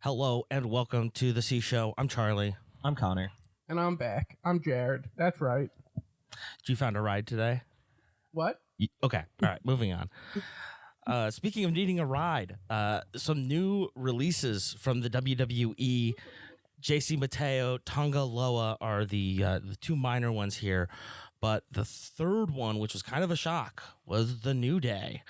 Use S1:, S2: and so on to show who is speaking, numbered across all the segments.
S1: Hello and welcome to the C Show. I'm Charlie.
S2: I'm Connor.
S3: And I'm back. I'm Jared. That's right.
S1: Did you find a ride today?
S3: What?
S1: Okay. All right. Moving on. Speaking of needing a ride, some new releases from the WWE. JC Mateo, Tonga Loa are the two minor ones here. But the third one, which was kind of a shock, was the New Day.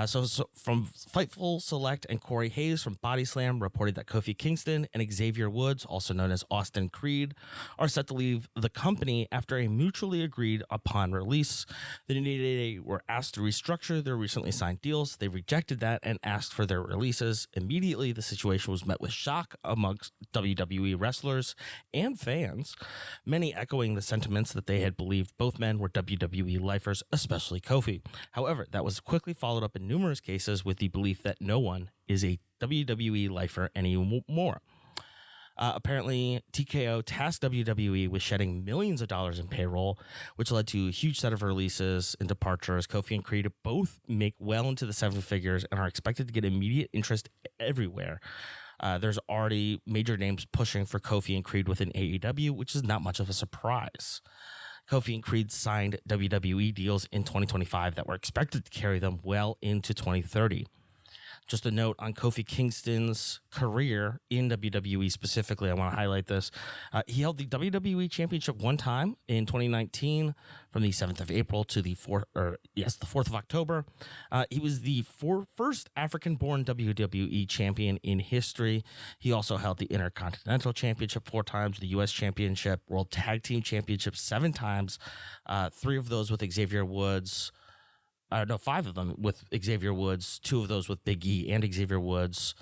S1: So from Fightful Select and Corey Hayes from Body Slam reported that Kofi Kingston and Xavier Woods, also known as Austin Creed, are set to leave the company after a mutually agreed upon release. The New Day were asked to restructure their recently signed deals. They rejected that and asked for their releases. Immediately, the situation was met with shock amongst WWE wrestlers and fans, many echoing the sentiments that they had believed both men were WWE lifers, especially Kofi. However, that was quickly followed up in numerous cases with the belief that no one is a WWE lifer anymore. Apparently, TKO tasked WWE with shedding millions of dollars in payroll, which led to a huge set of releases and departures. Kofi and Creed both make well into the seven figures and are expected to get immediate interest everywhere. There's already major names pushing for Kofi and Creed within AEW, which is not much of a surprise. Kofi and Creed signed WWE deals in 2025 that were expected to carry them well into 2030. Just a note on Kofi Kingston's career in WWE specifically, I want to highlight this. He held the WWE Championship one time in 2019 from the 7th of April to the 4th of October. He was the first African-born WWE champion in history. He also held the Intercontinental Championship 4 times, the U.S. Championship, World Tag Team Championship 7 times, 3 of those with Xavier Woods. 5 of them with Xavier Woods, 2 of those with Big E and Xavier Woods.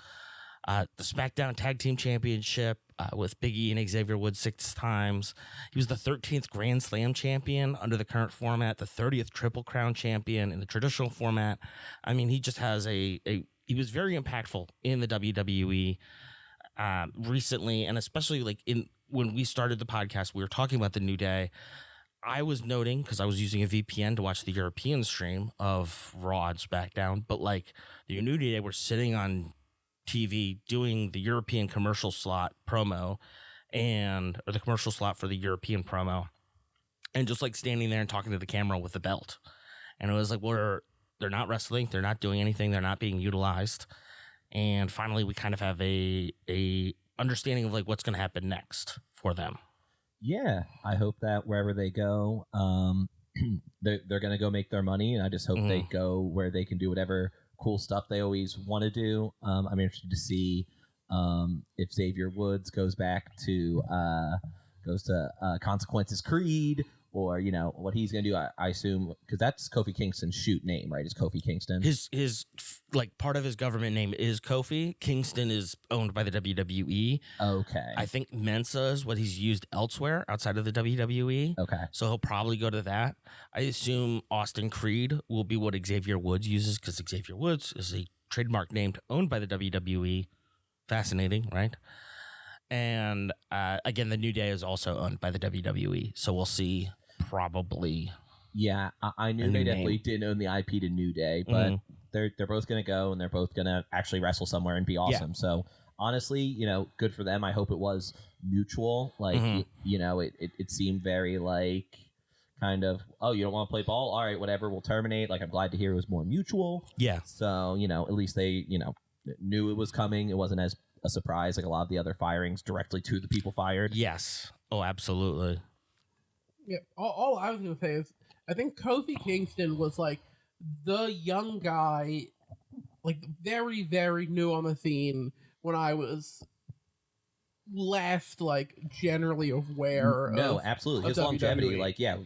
S1: The SmackDown Tag Team Championship with Big E and Xavier Woods 6 times. He was the 13th Grand Slam champion under the current format, the 30th Triple Crown champion in the traditional format. I mean, he just has he was very impactful in the WWE recently, and especially when we started the podcast, we were talking about the New Day. I was noting, because I was using a VPN to watch the European stream of Raw and SmackDown, but the New Day were sitting on TV doing the European commercial slot promo or the commercial slot for the European promo, and just standing there and talking to the camera with the belt. And it was they're not wrestling, they're not doing anything, they're not being utilized. And finally, we kind of have a understanding of what's going to happen next for them.
S2: Yeah, I hope that wherever they go, they're going to go make their money, and I just hope they go where they can do whatever cool stuff they always want to do. I'm interested to see if Xavier Woods goes back to Consequences Creed, or what he's going to do. I assume, because that's Kofi Kingston's shoot name, right? Is Kofi Kingston
S1: his part of his government name is Kofi. Kingston is owned by the WWE.
S2: Okay,
S1: I think Mensa is what he's used elsewhere outside of the WWE.
S2: Okay,
S1: so he'll probably go to that. I assume Austin Creed will be what Xavier Woods uses, because Xavier Woods is a trademark name owned by the WWE. Fascinating, right? And again, the New Day is also owned by the WWE, so we'll see. Probably.
S2: Yeah, I knew they definitely didn't own the IP to New Day, but they're both going to go, and they're both going to actually wrestle somewhere and be awesome. Yeah. So honestly, good for them. I hope it was mutual. It seemed very kind of, oh, you don't want to play ball? All right, whatever, we'll terminate. I'm glad to hear it was more mutual.
S1: Yeah.
S2: So, at least they, knew it was coming. It wasn't as a surprise like a lot of the other firings directly to the people fired.
S1: Yes. Oh, absolutely.
S3: Yeah. All I was going to say is, I think Kofi Kingston was the young guy, very, very new on the scene when I was last generally aware
S2: no,
S3: of
S2: absolutely his longevity.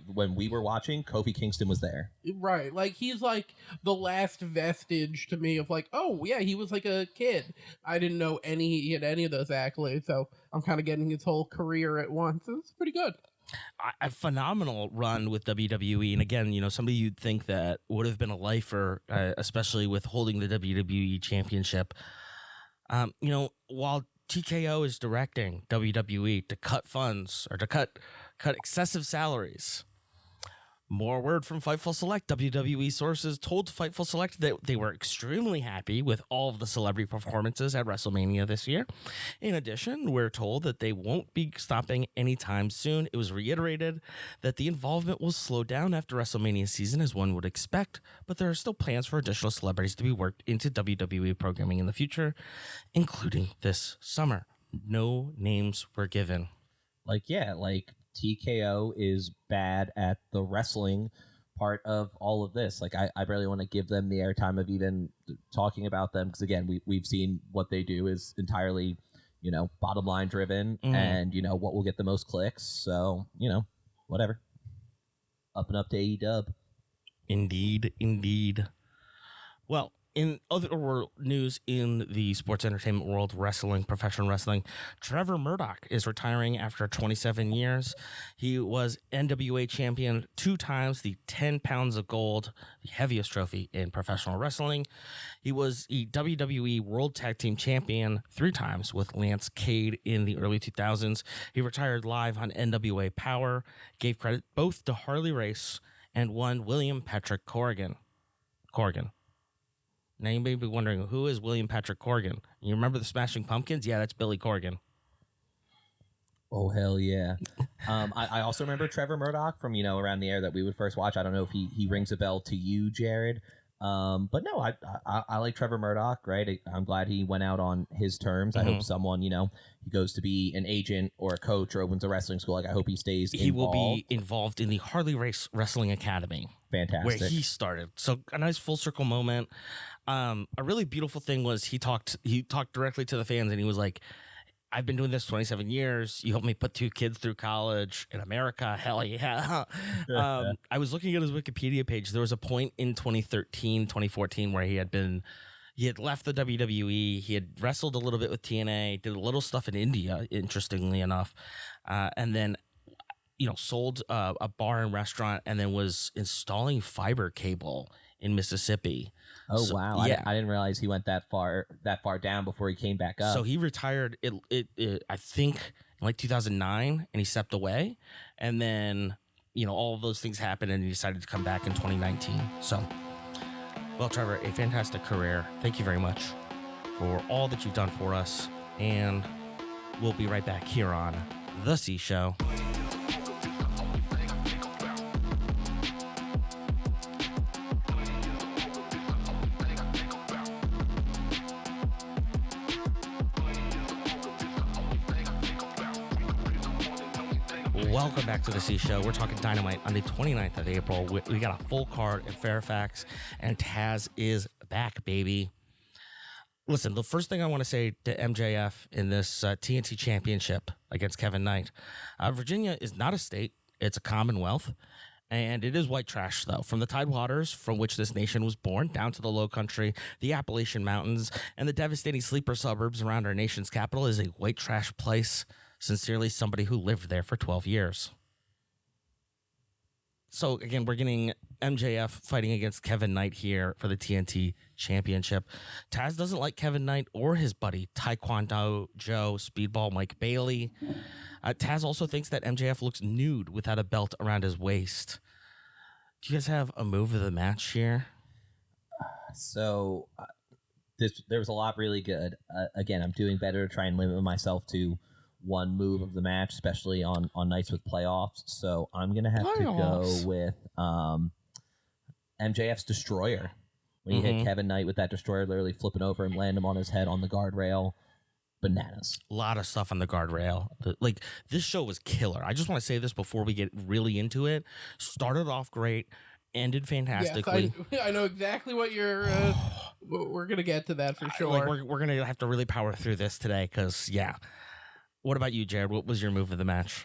S2: When we were watching, Kofi Kingston was there,
S3: right? He's the last vestige to me of oh yeah, he was a kid. I didn't know he had any of those accolades, so I'm kind of getting his whole career at once. It's pretty good.
S1: A phenomenal run with WWE, and again, somebody you'd think that would have been a lifer, especially with holding the WWE Championship. While TKO is directing WWE to cut funds or to cut excessive salaries, More word from Fightful Select. WWE sources told Fightful Select that they were extremely happy with all of the celebrity performances at WrestleMania this year. In addition, we're told that they won't be stopping anytime soon. It was reiterated that the involvement will slow down after WrestleMania season, as one would expect, but there are still plans for additional celebrities to be worked into WWE programming in the future, including this summer. No names were given.
S2: TKO is bad at the wrestling part of all of this. I barely want to give them the airtime of even talking about them because, again, we've seen what they do is entirely, bottom line driven and, what will get the most clicks. So, whatever. Up and up to AEW.
S1: Indeed. Well, in other news in the sports entertainment world, professional wrestling, Trevor Murdoch is retiring after 27 years. He was NWA champion 2 times, the 10 pounds of gold, the heaviest trophy in professional wrestling. He was a WWE World Tag Team Champion 3 times with Lance Cade in the early 2000s. He retired live on NWA Power, gave credit both to Harley Race and one William Patrick Corgan. Now you may be wondering, who is William Patrick Corgan? You remember the Smashing Pumpkins? Yeah, that's Billy Corgan.
S2: Oh, hell yeah. I also remember Trevor Murdoch from, around the era that we would first watch. I don't know if he rings a bell to you, Jared. But no, I like Trevor Murdoch, right? I'm glad he went out on his terms. I hope someone, he goes to be an agent or a coach or opens a wrestling school. I hope he stays involved.
S1: He will be involved in the Harley Race Wrestling Academy.
S2: Fantastic.
S1: Where he started. So a nice full circle moment. A really beautiful thing was he talked directly to the fans and he was like, I've been doing this 27 years. You helped me put 2 kids through college in America. Hell yeah. I was looking at his Wikipedia page. There was a point in 2013, 2014 where he had left the WWE. He had wrestled a little bit with TNA, did a little stuff in India, interestingly enough. And then, sold a bar and restaurant and then was installing fiber cable in Mississippi.
S2: Oh, so, wow.
S1: Yeah.
S2: I didn't realize he went that far down before he came back up.
S1: So he retired, I think, in like 2009, and he stepped away. And then, all of those things happened, and he decided to come back in 2019. So, well, Trevor, a fantastic career. Thank you very much for all that you've done for us. And we'll be right back here on The C Show. Welcome back to the C Show. We're talking Dynamite on the 29th of April. We got a full card in Fairfax, and Taz is back, baby. Listen, the first thing I want to say to MJF in this TNT Championship against Kevin Knight, Virginia is not a state. It's a commonwealth, and it is white trash, though. From the tidewaters from which this nation was born, down to the low country, the Appalachian Mountains, and the devastating sleeper suburbs around our nation's capital is a white trash place. Sincerely, somebody who lived there for 12 years. So, again, we're getting MJF fighting against Kevin Knight here for the TNT Championship. Taz doesn't like Kevin Knight or his buddy, Taekwondo Joe Speedball Mike Bailey. Taz also thinks that MJF looks nude without a belt around his waist. Do you guys have a move of the match here?
S2: So, there was a lot really good. Again, I'm doing better to try and limit myself to one move of the match, especially on nights with playoffs. So I'm going to have to go with MJF's Destroyer. When you hit Kevin Knight with that Destroyer, literally flipping over and land him on his head on the guardrail. Bananas.
S1: A lot of stuff on the guardrail. This show was killer. I just want to say this before we get really into it. Started off great, ended fantastically.
S3: Yes, I know exactly what you're... we're going to get to that for sure.
S1: We're going to have to really power through this today because, yeah. What about you, Jared? What was your move of the match?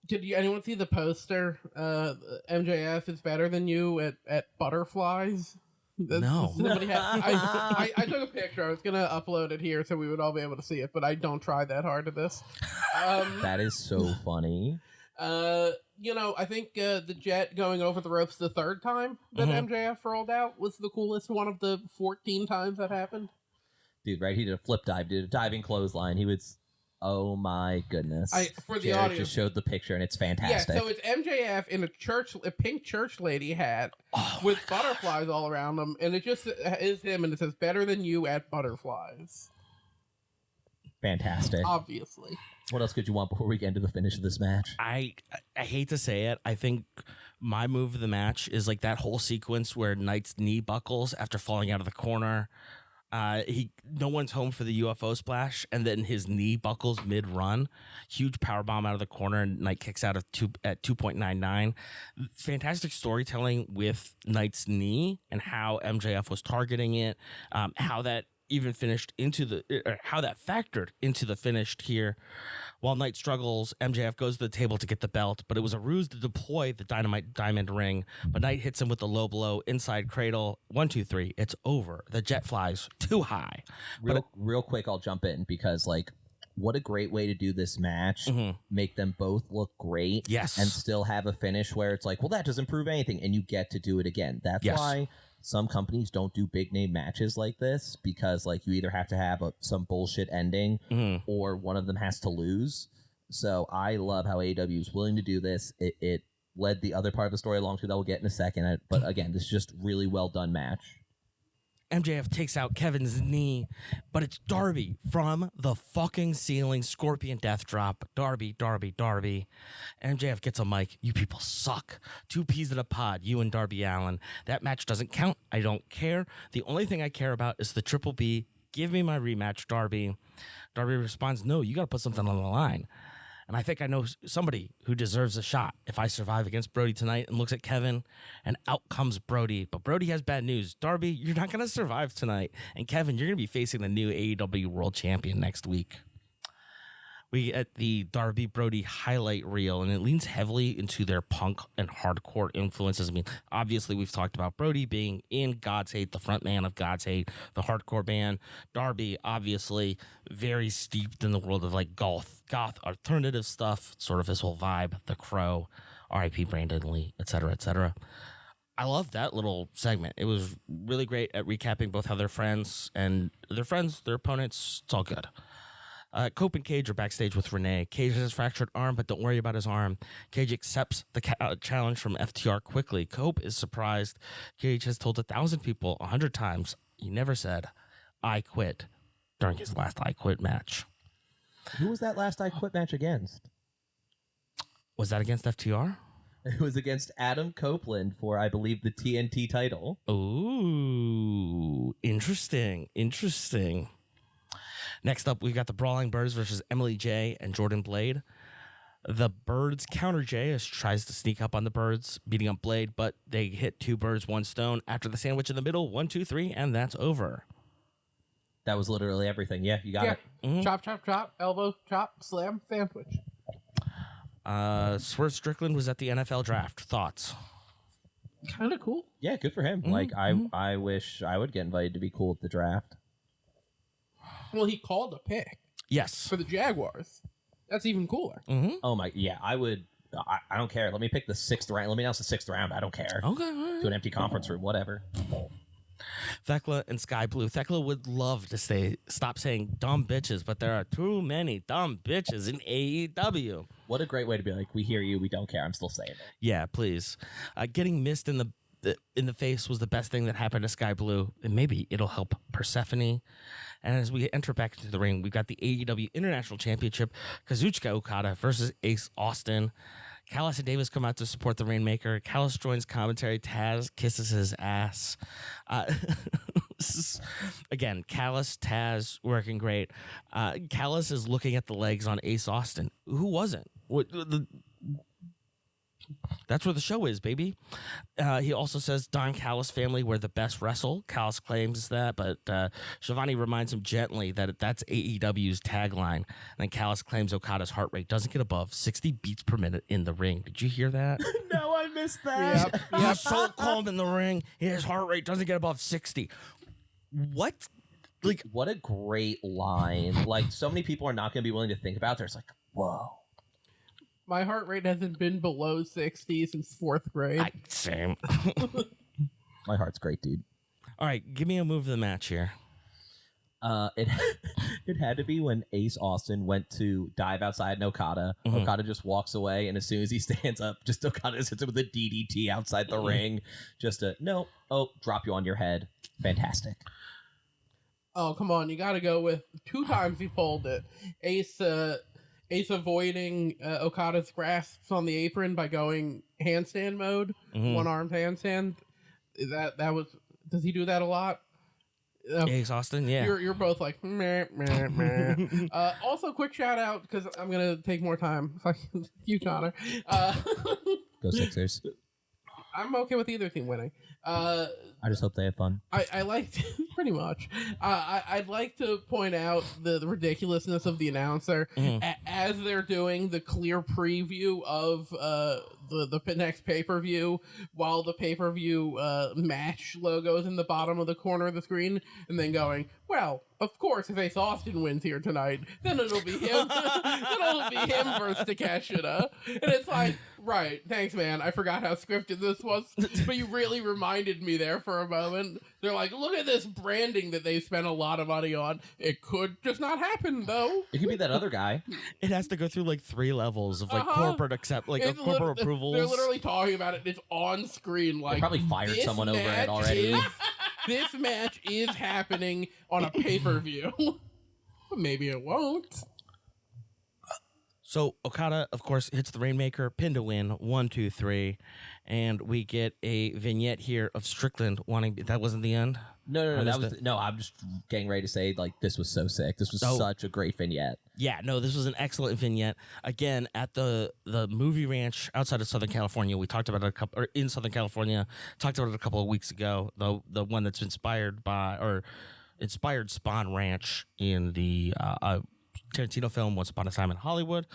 S3: Did anyone see the poster? MJF is better than you at butterflies.
S1: No.
S3: I took a picture. I was gonna upload it here so we would all be able to see it, but I don't try that hard at this.
S2: That is so funny.
S3: I think the Jet going over the ropes the 3rd time that MJF rolled out was the coolest one of the 14 times that happened.
S2: Dude, right? He did a flip dive, did a diving clothesline. He was Oh my goodness!
S3: For the
S2: Jared
S3: audience,
S2: just showed the picture and it's fantastic.
S3: Yeah, so it's MJF in a pink church lady hat with butterflies all around him, and it just is him, and it says "Better than you at butterflies."
S2: Fantastic.
S3: Obviously.
S2: What else could you want before we get into the finish of this match?
S1: I hate to say it. I think my move of the match is like that whole sequence where Knight's knee buckles after falling out of the corner. No one's home for the UFO splash, and then his knee buckles mid-run. Huge powerbomb out of the corner, and Knight kicks out at 2.99. Fantastic storytelling with Knight's knee and how MJF was targeting it, how that even finished how that factored into the finished here. While Knight struggles, MJF goes to the table to get the belt, but it was a ruse to deploy the Dynamite Diamond ring. But Knight hits him with the low blow, inside cradle, 1, 2, 3. It's over. The jet flies too high.
S2: Real quick, I'll jump in because what a great way to do this match. Make them both look great.
S1: Yes.
S2: And still have a finish where it's like, well, that doesn't prove anything, and you get to do it again. That's why some companies don't do big name matches like this, because you either have to have some bullshit ending or one of them has to lose. So I love how AEW is willing to do this. It led the other part of the story along too that we'll get in a second. But again, this is just really well done match.
S1: MJF takes out Kevin's knee, but it's Darby from the fucking ceiling. Scorpion death drop. Darby. MJF gets a mic. You people suck. 2 peas in a pod. You and Darby Allin. That match doesn't count. I don't care. The only thing I care about is the Triple B. Give me my rematch, Darby. Darby responds, no, you got to put something on the line. And I think I know somebody who deserves a shot if I survive against Brody tonight, and looks at Kevin, and out comes Brody. But Brody has bad news. Darby, you're not going to survive tonight. And Kevin, you're going to be facing the new AEW World Champion next week. We get the Darby Brody highlight reel, and it leans heavily into their punk and hardcore influences. I mean, obviously, we've talked about Brody being in God's Hate, the front man of God's Hate, the hardcore band. Darby, obviously, very steeped in the world of goth alternative stuff, sort of his whole vibe, The Crow, R.I.P. Brandon Lee, etc., etc. I love that little segment. It was really great at recapping both how they're friends, their opponents. It's all good. Cope and Cage are backstage with Renee. Cage has his fractured arm, but don't worry about his arm. Cage accepts the challenge from FTR quickly. Cope is surprised. Cage has told 1,000 people 100 times. He never said, I quit, during his last I Quit match.
S2: Who was that last I Quit match against?
S1: Was that against FTR?
S2: It was against Adam Copeland for, I believe, the TNT title.
S1: Ooh, interesting. Next up, we've got the Brawling Birds versus Emily J and Jordan Blade. The Birds counter Jay as tries to sneak up on the Birds, beating up Blade, but they hit 2 birds, 1 stone. After the sandwich in the middle, 1, 2, 3, and that's over.
S2: That was literally everything. Yeah, you got it.
S3: Mm-hmm. Chop, chop, chop, elbow, chop, slam, sandwich.
S1: Swerve Strickland was at the NFL draft. Thoughts?
S3: Kind of cool.
S2: Yeah, good for him. I wish I would get invited to be cool at the draft.
S3: Well, he called a pick.
S1: Yes.
S3: For the Jaguars. That's even cooler.
S1: Mm-hmm.
S2: Oh my, yeah, I would. I don't care. Let me pick the 6th round. Let me announce the 6th round. I don't care.
S1: Okay. Right.
S2: To an empty conference room, whatever.
S1: Thekla and Sky Blue. Thekla would love to stop saying dumb bitches, but there are too many dumb bitches in AEW.
S2: What a great way to be like, we hear you, we don't care. I'm still saying it.
S1: Yeah, please. Getting missed in the face was the best thing that happened to Sky Blue, and maybe it'll help Persephone. And as we enter back into the ring, we've got the AEW International Championship, Kazuchika Okada versus Ace Austin. Callis and Davis come out to support the Rainmaker. Callis joins commentary. Taz kisses his ass. Again, Callis, Taz working great. Callis is looking at the legs on Ace Austin. Who wasn't? That's where the show is, baby. He also says Don Callis family were the best wrestle. Callis claims that, but Shivani reminds him gently that that's AEW's tagline. And then Callis claims Okada's heart rate doesn't get above 60 beats per minute in the ring. Did you hear that?
S2: No, I missed that.
S3: Yep.
S1: He's so calm in the ring. His heart rate doesn't get above 60. What?
S2: What a great line. So many people are not going to be willing to think about it. It's whoa.
S3: My heart rate hasn't been below 60 since 4th grade.
S1: Same.
S2: My heart's great, dude.
S1: All right, give me a move of the match here.
S2: It It had to be when Ace Austin went to dive outside and Okada. Okada just walks away, and as soon as he stands up, just Okada hits him with a DDT outside the ring. Just drop you on your head. Fantastic.
S3: Oh, come on. You got to go with 2 times he pulled it. Ace avoiding Okada's grasps on the apron by going handstand mode, one-armed handstand. That was... Does he do that a lot?
S1: Ace Austin, yeah.
S3: You're both like, meh, meh, meh. Also, quick shout out, because I'm going to take more time. Fuck you, Connor.
S2: Go Sixers.
S3: I'm okay with either team winning.
S2: I just hope they have fun.
S3: I like to, pretty much. I'd like to point out the ridiculousness of the announcer as they're doing the clear preview of the next pay-per-view, while the pay-per-view match logo is in the bottom of the corner of the screen, and then going, well, of course, if Ace Austin wins here tonight, then it'll be him. Then it'll be him versus Takeshita. And it's like, right, thanks, man. I forgot how scripted this was, but you really reminded me there for a moment. They're like, look at this branding that they spent a lot of money on. It could just not happen, though.
S2: It could be that other guy.
S1: It has to go through like 3 levels of like corporate corporate approvals.
S3: They're literally talking about it. And it's on screen. Like,
S2: they probably fired someone over it already.
S3: This match is happening on a pay-per-view. Maybe it won't.
S1: So Okada, of course, hits the Rainmaker, pin to win, 1, 2, 3, and we get a vignette here of Strickland wanting. That wasn't the end.
S2: No. I'm just getting ready to say, like, this was so sick. This was such a great vignette.
S1: Yeah, no, this was an excellent vignette. Again, at the movie ranch outside of Southern California, we talked about it in Southern California. Talked about it a couple of weeks ago. The one that's inspired Spawn Ranch in the Tarantino film Once Upon a Time in Hollywood.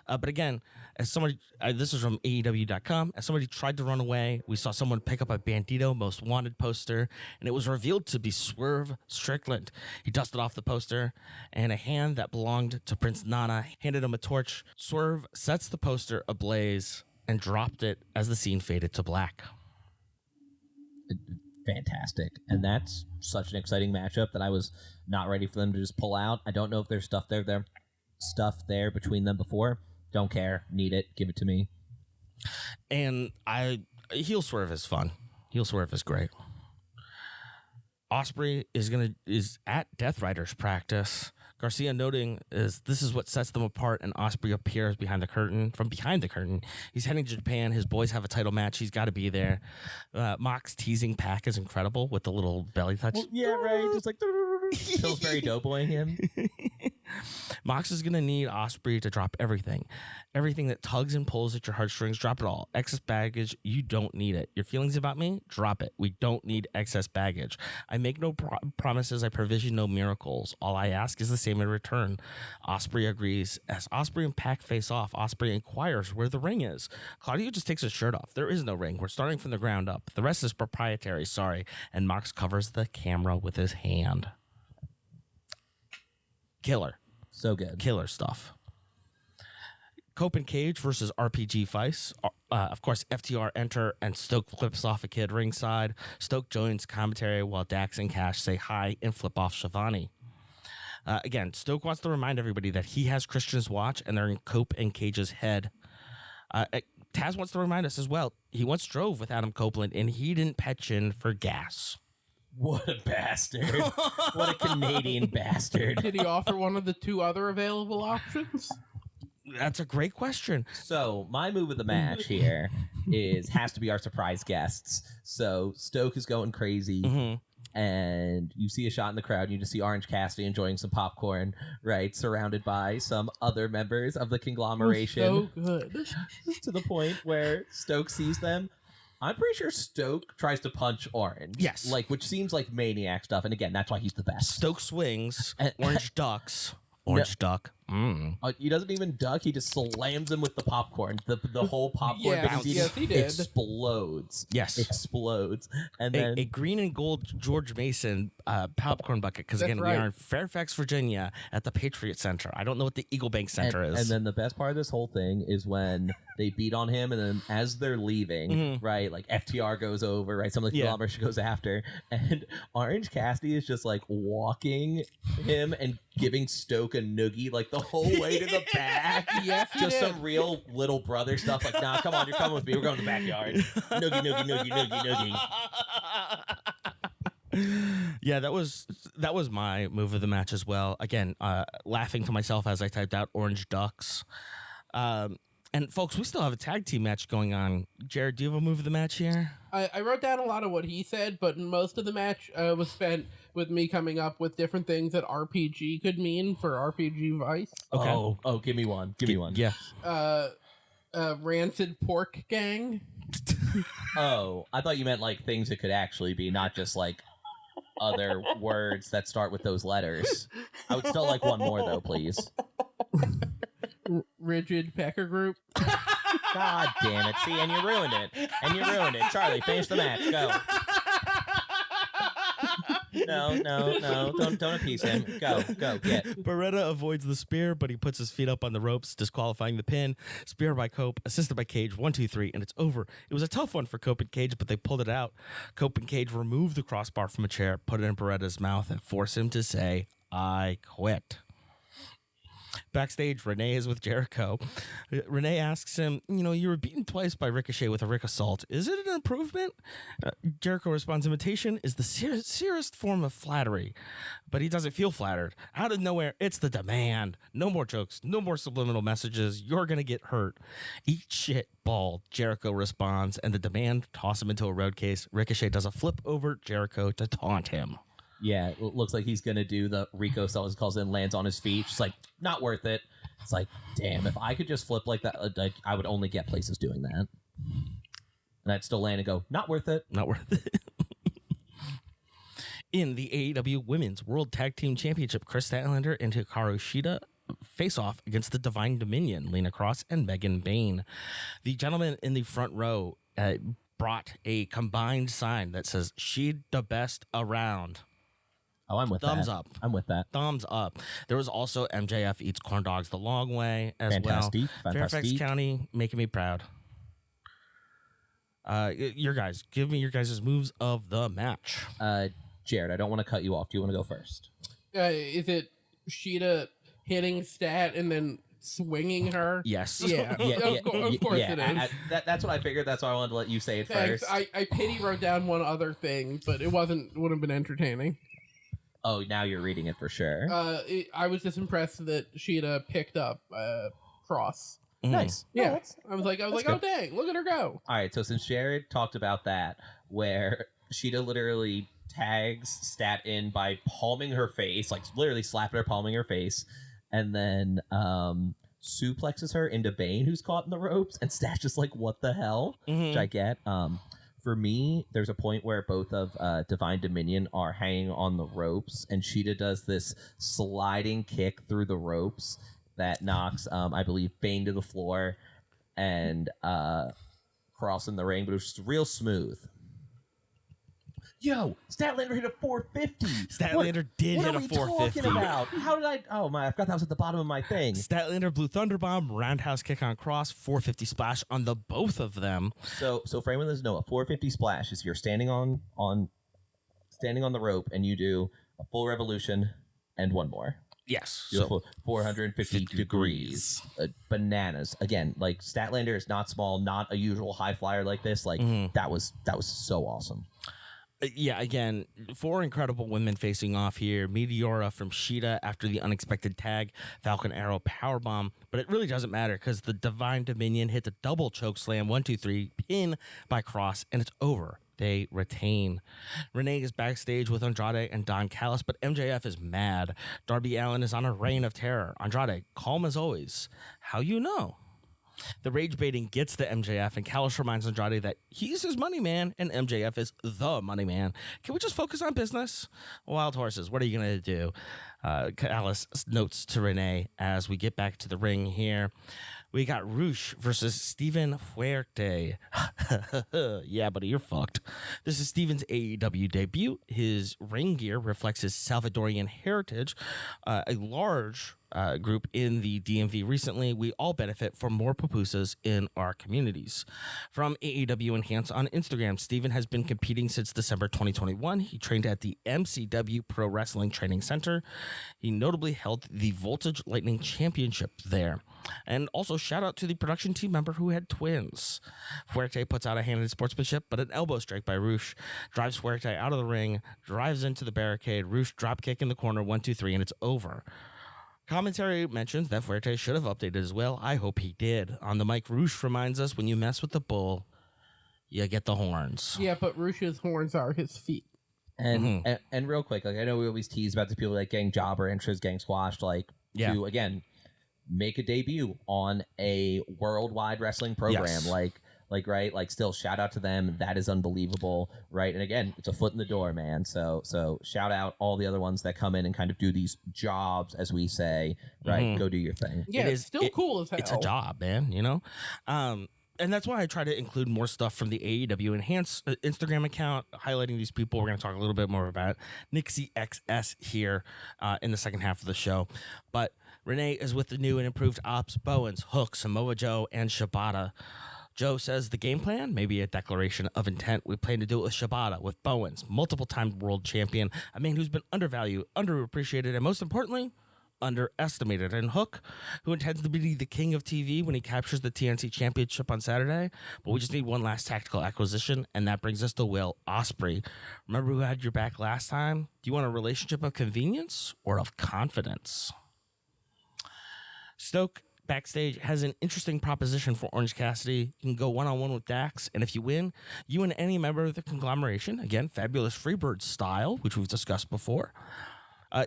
S1: But again, as somebody, this is from AEW.com, as somebody tried to run away, we saw someone pick up a Bandito Most Wanted poster, and it was revealed to be Swerve Strickland. He dusted off the poster, and a hand that belonged to Prince Nana handed him a torch. Swerve sets the poster ablaze and dropped it as the scene faded to black.
S2: Fantastic. And that's such an exciting matchup that I was not ready for them to just pull out. I don't know if there's stuff there between them before. Don't care. Need it. Give it to me.
S1: And heel swerve is fun. Heel swerve is great. Ospreay is at Death Riders practice. Garcia noting this is what sets them apart, and Ospreay appears from behind the curtain. He's heading to Japan. His boys have a title match. He's got to be there. Mox teasing Pac is incredible with the little belly touch.
S2: Well, yeah, right. Just like Pillsbury Doughboying him.
S1: Mox is going to need Ospreay to drop everything. Everything that tugs and pulls at your heartstrings, drop it all. Excess baggage, you don't need it. Your feelings about me, drop it. We don't need excess baggage. I make no promises. I provision no miracles. All I ask is the same in return. Ospreay agrees. As Ospreay and Pac face off, Ospreay inquires where the ring is. Claudio just takes his shirt off. There is no ring. We're starting from the ground up. The rest is proprietary, sorry. And Mox covers the camera with his hand. Killer.
S2: So good.
S1: Killer stuff. Cope and Cage versus RPG Vice. Of course, FTR enter and Stoke flips off a kid ringside. Stoke joins commentary while Dax and Cash say hi and flip off Shivani. Again, Stoke wants to remind everybody that he has Christian's watch and they're in Cope and Cage's head. Taz wants to remind us as well. He once drove with Adam Copeland and he didn't pitch in for gas.
S2: What a bastard. What a Canadian bastard.
S3: Did he offer one of the 2 other available options?
S1: That's a great question.
S2: So my move of the match here has to be our surprise guests. So Stoke is going crazy, and you see a shot in the crowd, and you just see Orange Cassidy enjoying some popcorn, right, surrounded by some other members of the conglomeration.
S3: So good.
S2: To the point where Stoke sees them. I'm pretty sure Stoke tries to punch Orange.
S1: Yes.
S2: Which seems like maniac stuff, and again, that's why he's the best.
S1: Stoke swings, Orange ducks. Orange duck.
S2: He doesn't even duck. He just slams him with the popcorn. The whole popcorn that he's
S3: yes, he
S2: eating
S3: did.
S2: explodes.
S1: Yes.
S2: Explodes. And then
S1: A green and gold George Mason popcorn bucket, because again, we are in Fairfax, Virginia at the Patriot Center. I don't know what the Eagle Bank Center is.
S2: And then the best part of this whole thing is when they beat on him, and then as they're leaving, right, like FTR goes over, right, some of the conglomeration goes after, and Orange Cassidy is just like walking him and giving Stoke a noogie like the whole way to the back.
S3: Yes,
S2: just some real little brother stuff. Like, nah, come on, you're coming with me. We're going to the backyard. Noogie, noogie, noogie, noogie, noogie.
S1: Yeah, that was my move of the match as well. Again, laughing to myself as I typed out Orange Ducks. And folks, we still have a tag team match going on. Jared, do you have a move of the match here?
S3: I wrote down a lot of what he said, but most of the match was spent with me coming up with different things that RPG could mean for RPG Vice.
S1: Okay.
S2: Oh, give me one. Give me one.
S1: Yeah.
S3: Rancid Pork Gang.
S2: Oh, I thought you meant like things it could actually be, not just like other words that start with those letters. I would still like one more though, please.
S3: Rigid Pecker Group.
S2: God damn it. See, and you ruined it. Charlie, finish the match. Go. No. Don't appease him. Go. Get.
S1: Beretta avoids the spear, but he puts his feet up on the ropes, disqualifying the pin. Spear by Cope, assisted by Cage. 1, 2, 3, and it's over. It was a tough one for Cope and Cage, but they pulled it out. Cope and Cage removed the crossbar from a chair, put it in Beretta's mouth, and forced him to say, "I quit." Backstage, Renee is with Jericho. Renee asks him, you were beaten twice by Ricochet with a Rick Assault. Is it an improvement? Jericho responds, imitation is the seriousest form of flattery. But he doesn't feel flattered. Out of nowhere, it's the demand. No more jokes, no more subliminal messages. You're going to get hurt. Eat shit, bald. Jericho responds, and the demand toss him into a road case. Ricochet does a flip over Jericho to taunt him.
S2: Yeah, it looks like he's going to do the Rico Sells calls in, lands on his feet. Just like, not worth it. It's like, damn, if I could just flip like that, like, I would only get places doing that. And I'd still land and go, not worth it.
S1: Not worth it. In the AEW Women's World Tag Team Championship, Kris Statlander and Hikaru Shida face off against the Divine Dominion, Lena Cross and Megan Bayne. The gentleman in the front row brought a combined sign that says, "She the best around."
S2: Oh, I'm with that.
S1: Thumbs up.
S2: I'm with that.
S1: Thumbs up. There was also MJF eats corn dogs the long way as
S2: Fantastic.
S1: well. Fairfax County, making me proud. Your guys, give me your guys' moves of the match.
S2: Jared, I don't want to cut you off. Do you want to go first?
S3: Is it Shida hitting Stat and then swinging her?
S1: Yes.
S3: Yeah. Of course it is.
S2: That's what I figured. That's why I wanted to let you say it
S3: Thanks.
S2: first.
S3: I pity wrote down one other thing, but it wouldn't have been entertaining.
S2: Oh, now you're reading it for sure.
S3: I was just impressed that Shida picked up Cross.
S2: Nice.
S3: Yeah, I was like, oh dang, look at her go.
S2: All right, so since Jared talked about that, where Shida literally tags Stat in by palming her face, like literally slapping her, palming her face, and then suplexes her into Bane, who's caught in the ropes, and Stat's just like, what the hell? Which I get. For me, there's a point where both of Divine Dominion are hanging on the ropes, and Shida does this sliding kick through the ropes that knocks, I believe, Bane to the floor and Cross in the ring, but it was just real smooth. Yo, Statlander hit a 450.
S1: Statlander did hit a 450.
S2: What are we talking about? How did I? Oh my! I forgot that was at the bottom of my thing.
S1: Statlander blew Thunderbomb, roundhouse kick on Cross, 450 splash on the both of them.
S2: So for anyone that doesn't know, a 450 splash is you're standing on the rope and you do a full revolution and one more.
S1: Yes.
S2: So 450 degrees. Bananas. Again, like Statlander is not small, not a usual high flyer like this. Like that was so awesome.
S1: Yeah, again, 4 incredible women facing off here. Meteora from Shida after the unexpected tag, Falcon Arrow powerbomb, but it really doesn't matter because the Divine Dominion hit the double choke slam, 1, 2, 3, pin by Cross, and it's over. They retain. Renee is backstage with Andrade and Don Callis, but MJF is mad. Darby Allin is on a reign of terror. Andrade, calm as always. How you know? The rage baiting gets to MJF, and Callis reminds Andrade that he's his money man and MJF is the money man. Can we just focus on business? Wild horses, what are you going to do? Callis notes to Renee as we get back to the ring here. We got Rush versus Steven Fuerte. Yeah, buddy, you're fucked. This is Steven's AEW debut. His ring gear reflects his Salvadorian heritage. A large group in the DMV recently. We all benefit from more pupusas in our communities. From AEW Enhance on Instagram, Steven has been competing since December 2021. He trained at the MCW Pro Wrestling Training Center. He notably held the Voltage Lightning Championship there. And also shout out to the production team member who had twins. Fuerte puts out a hand in sportsmanship, but an elbow strike by Rush drives Fuerte out of the ring, drives into the barricade. Rush drop kick in the corner, 1, 2, 3, and it's over. Commentary mentions that Fuerte should have updated as well. I hope he did. On the mic, Rush reminds us, when you mess with the bull, you get the horns.
S3: Yeah, but Rush's horns are his feet.
S2: And real quick, like I know we always tease about the people like getting jobber intros, getting squashed, like to again make a debut on a worldwide wrestling program. Like still shout out to them. That is unbelievable, right? And again, it's a foot in the door, man. So shout out all the other ones that come in and kind of do these jobs, as we say, right? Go do your thing.
S3: Yeah, it's still cool as hell.
S1: It's a job, man, you know? And that's why I try to include more stuff from the AEW Enhance Instagram account, highlighting these people. We're going to talk a little bit more about Nixie XS here in the second half of the show. But Renee is with the new and improved ops, Bowens, Hook, Samoa Joe, and Shibata. Joe says the game plan may be a declaration of intent. We plan to do it with Shibata, with Bowens, multiple-time world champion, a man who's been undervalued, underappreciated, and most importantly, underestimated. And Hook, who intends to be the king of TV when he captures the TNT Championship on Saturday. But we just need one last tactical acquisition, and that brings us to Will Ospreay. Remember who had your back last time? Do you want a relationship of convenience or of confidence? Stoke backstage has an interesting proposition for Orange Cassidy. You can go one-on-one with Dax, and if you win, you and any member of the conglomeration, again, Fabulous Freebird style, which we've discussed before,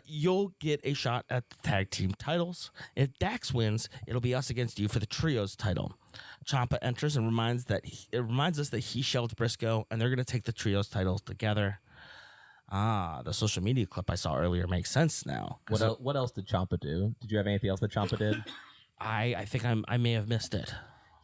S1: you'll get a shot at the tag team titles. If Dax wins, it'll be us against you for the trios title. Ciampa enters and reminds us that he shelved Briscoe, and they're going to take the trios titles together. The social media clip I saw earlier makes sense now.
S2: What else did Ciampa do? Did you have anything else that Ciampa did?
S1: I think I may have missed it.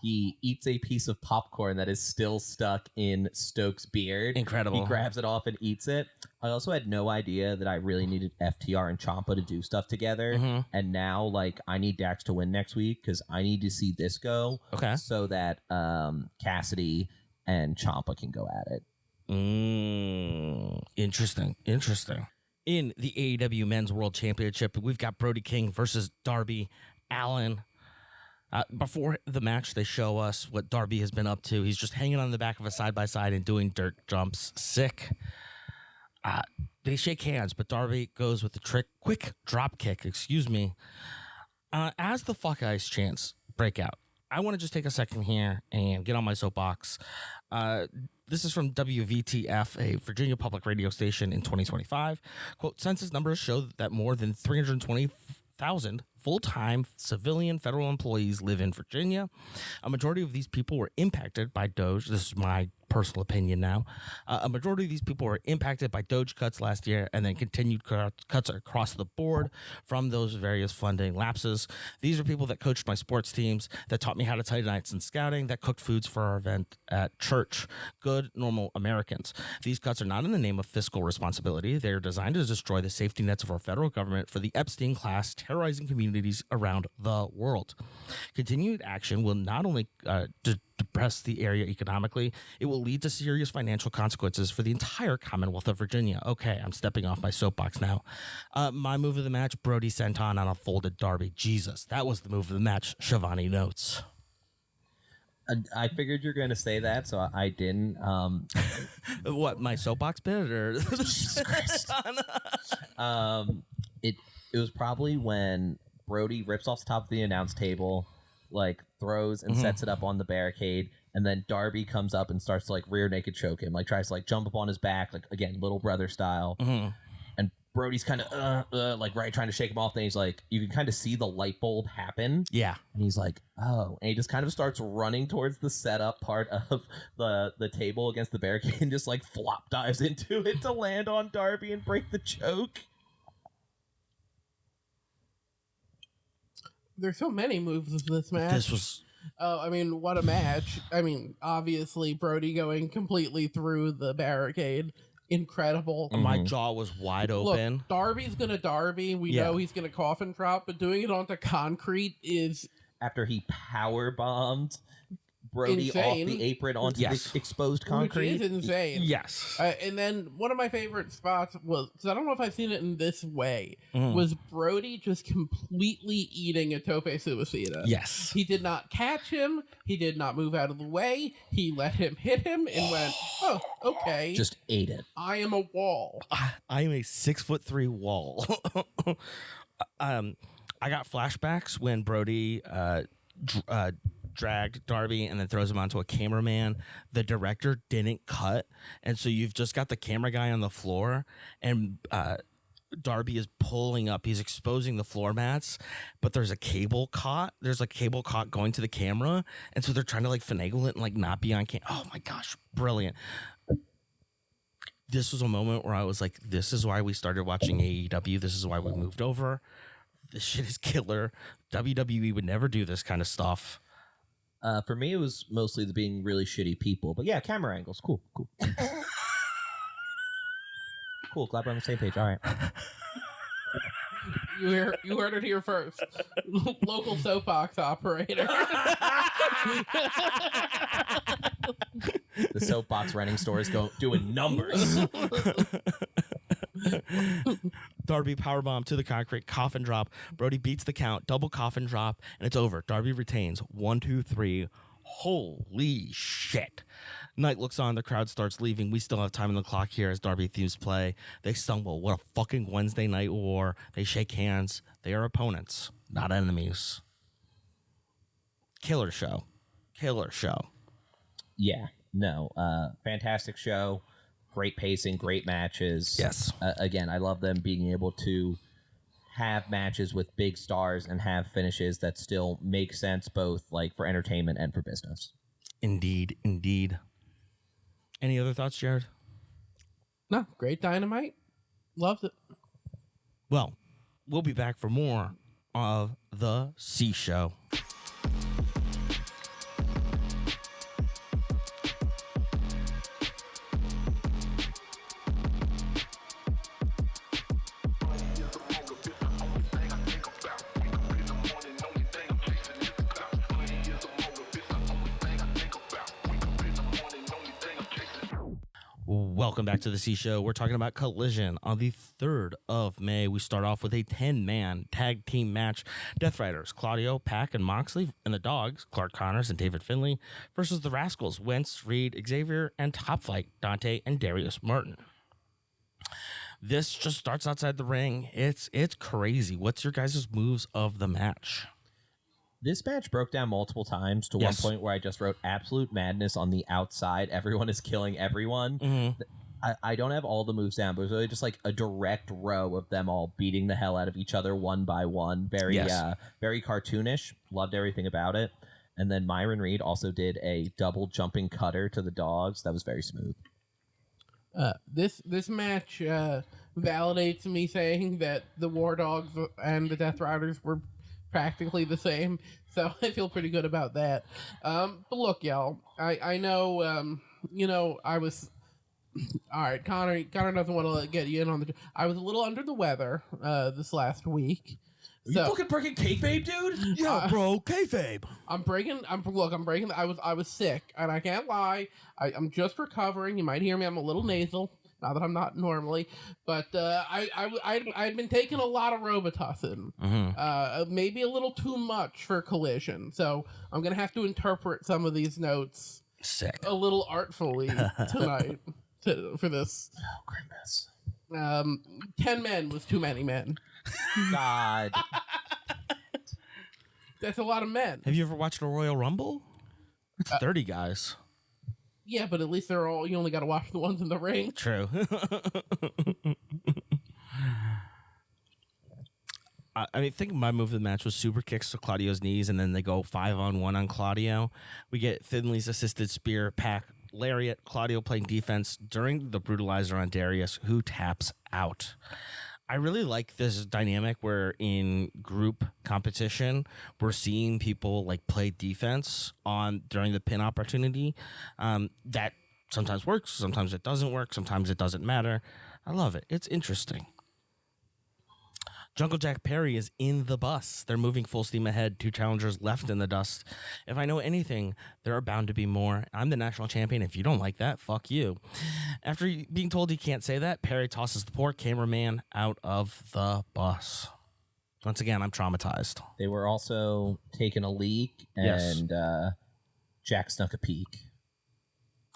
S2: He eats a piece of popcorn that is still stuck in Stokes' beard.
S1: Incredible.
S2: He grabs it off and eats it. I also had no idea that I really needed FTR and Ciampa to do stuff together. And now, like, I need Dax to win next week because I need to see this go.
S1: Okay.
S2: So that Cassidy and Ciampa can go at it.
S1: Interesting. In the AEW Men's World Championship, we've got Brody King versus Darby Allin. Before the match, they show us what Darby has been up to. He's just hanging on the back of a side-by-side and doing dirt jumps. Sick. They shake hands, but Darby goes with the quick drop kick, as the Fuck Ice chants break out, I want to just take a second here and get on my soapbox. This is from WVTF, a Virginia public radio station in 2025. Quote, census numbers show that more than 320,000 full-time civilian federal employees live in Virginia. A majority of these people were impacted by Doge. This is my personal opinion now. A majority of these people were impacted by Doge cuts last year and then continued cuts across the board from those various funding lapses. These are people that coached my sports teams, that taught me how to tie nights in scouting, that cooked foods for our event at church. Good, normal Americans. These cuts are not in the name of fiscal responsibility. They are designed to destroy the safety nets of our federal government for the Epstein class, terrorizing communities around the world. Continued action will not only depress the area economically, it will lead to serious financial consequences for the entire Commonwealth of Virginia. Okay, I'm stepping off my soapbox now. My move of the match, Brody senton on a folded Darby. Jesus, that was the move of the match, Shivani notes.
S2: I figured you're going to say that, so I didn't.
S1: What, my soapbox bit? Or
S2: Jesus Christ. It was probably when Brody rips off the top of the announce table, like throws and sets it up on the barricade, and then Darby comes up and starts to like rear naked choke him, like tries to like jump up on his back, like again little brother style. And Brody's kind of like right trying to shake him off. Then he's like, you can kind of see the light bulb happen.
S1: Yeah.
S2: And he's like, oh. And he just kind of starts running towards the setup part of the table against the barricade and just like flop dives into it to land on Darby and break the choke.
S3: There's so many moves of this match.
S1: This was...
S3: I mean, what a match. I mean, obviously, Brody going completely through the barricade. Incredible.
S1: My jaw was wide open.
S3: Look, Darby's gonna Darby. We know he's gonna coffin drop, but doing it onto concrete is...
S2: After he power bombed Brody
S3: insane.
S2: off the apron onto the exposed concrete.
S3: Which is insane.
S1: Yes.
S3: And then one of my favorite spots was, because I don't know if I've seen it in this way, was Brody just completely eating a tope suicida.
S1: Yes.
S3: He did not catch him. He did not move out of the way. He let him hit him and went, oh, okay.
S2: Just ate it.
S3: I am a wall.
S1: I am a 6'3" wall. I got flashbacks when Brody dragged Darby and then throws him onto a cameraman. The director didn't cut, and so you've just got the camera guy on the floor, and Darby is pulling up. He's exposing the floor mats, but there's a cable caught. There's a cable caught going to the camera, and so they're trying to like finagle it and like not be on camera. Oh my gosh, brilliant. This was a moment where I was like, this is why we started watching AEW. This is why we moved over. This shit is killer. WWE would never do this kind of stuff.
S2: For me, it was mostly the being really shitty people. But yeah, camera angles. Cool. Cool. Glad we're on the same page. All right.
S3: You heard it here first. Local soapbox operator.
S2: The soapbox renting store is doing numbers.
S1: Darby powerbomb to the concrete, coffin drop. Brody beats the count, double coffin drop, and it's over. Darby retains. 1, 2, 3. Holy shit. Knight looks on, the crowd starts leaving. We still have time on the clock here as Darby themes play. They stumble. What a fucking Wednesday night war. They shake hands. They are opponents, not enemies. Killer show.
S2: Yeah, no. Fantastic show. Great pacing, great matches.
S1: Yes.
S2: Again, I love them being able to have matches with big stars and have finishes that still make sense both like for entertainment and for business.
S1: Indeed. Any other thoughts, Jared?
S3: No, great Dynamite. Loved it.
S1: Well, we'll be back for more of the C Show. Welcome back to the C Show. We're talking about Collision on the 3rd of May. We start off with a 10-man tag team match. Death Riders, Claudio, Pac, and Moxley, and the Dogs, Clark Connors and David Finlay, versus the Rascals, Wentz, Reed, Xavier, and Top Flight, Dante and Darius Martin. This just starts outside the ring. It's crazy. What's your guys' moves of the match?
S2: This match broke down multiple times to one point where I just wrote absolute madness on the outside. Everyone is killing everyone. Mm-hmm. I don't have all the moves down, but it was really just like a direct row of them all beating the hell out of each other one by one. Very cartoonish. Loved everything about it. And then Myron Reed also did a double jumping cutter to the Dogs. That was very smooth.
S3: This match validates me saying that the War Dogs and the Death Riders were practically the same, so I feel pretty good about that. But look, y'all, I know, I was all right. Connor doesn't want to get you in on the. I was a little under the weather this last week.
S2: Are you fucking breaking kayfabe, dude?
S1: Yeah, bro, kayfabe.
S3: I'm breaking. I was sick, and I can't lie. I'm just recovering. You might hear me. I'm a little nasal. Not that I'm not normally, but I'd been taking a lot of Robitussin, maybe a little too much for Collision. So I'm gonna have to interpret some of these notes a little artfully tonight for this.
S2: Oh goodness!
S3: 10 men was too many men.
S2: God,
S3: that's a lot of men.
S1: Have you ever watched a Royal Rumble? It's 30 guys.
S3: Yeah, but at least they're all. You only got to watch the ones in the ring.
S1: True. I think my move of the match was super kicks to Claudio's knees, and then they go 5-on-1 on Claudio. We get Finley's assisted spear, pack, lariat, Claudio playing defense during the brutalizer on Darius, who taps out. I really like this dynamic where in group competition, we're seeing people like play defense during the pin opportunity. That sometimes works, sometimes it doesn't work, sometimes it doesn't matter. I love it. It's interesting. Jungle Jack Perry is in the bus. They're moving full steam ahead. 2 challengers left in the dust. If I know anything, there are bound to be more. I'm the national champion. If you don't like that, fuck you. After being told he can't say that, Perry tosses the poor cameraman out of the bus. Once again, I'm traumatized.
S2: They were also taking a leak, and Jack snuck a peek.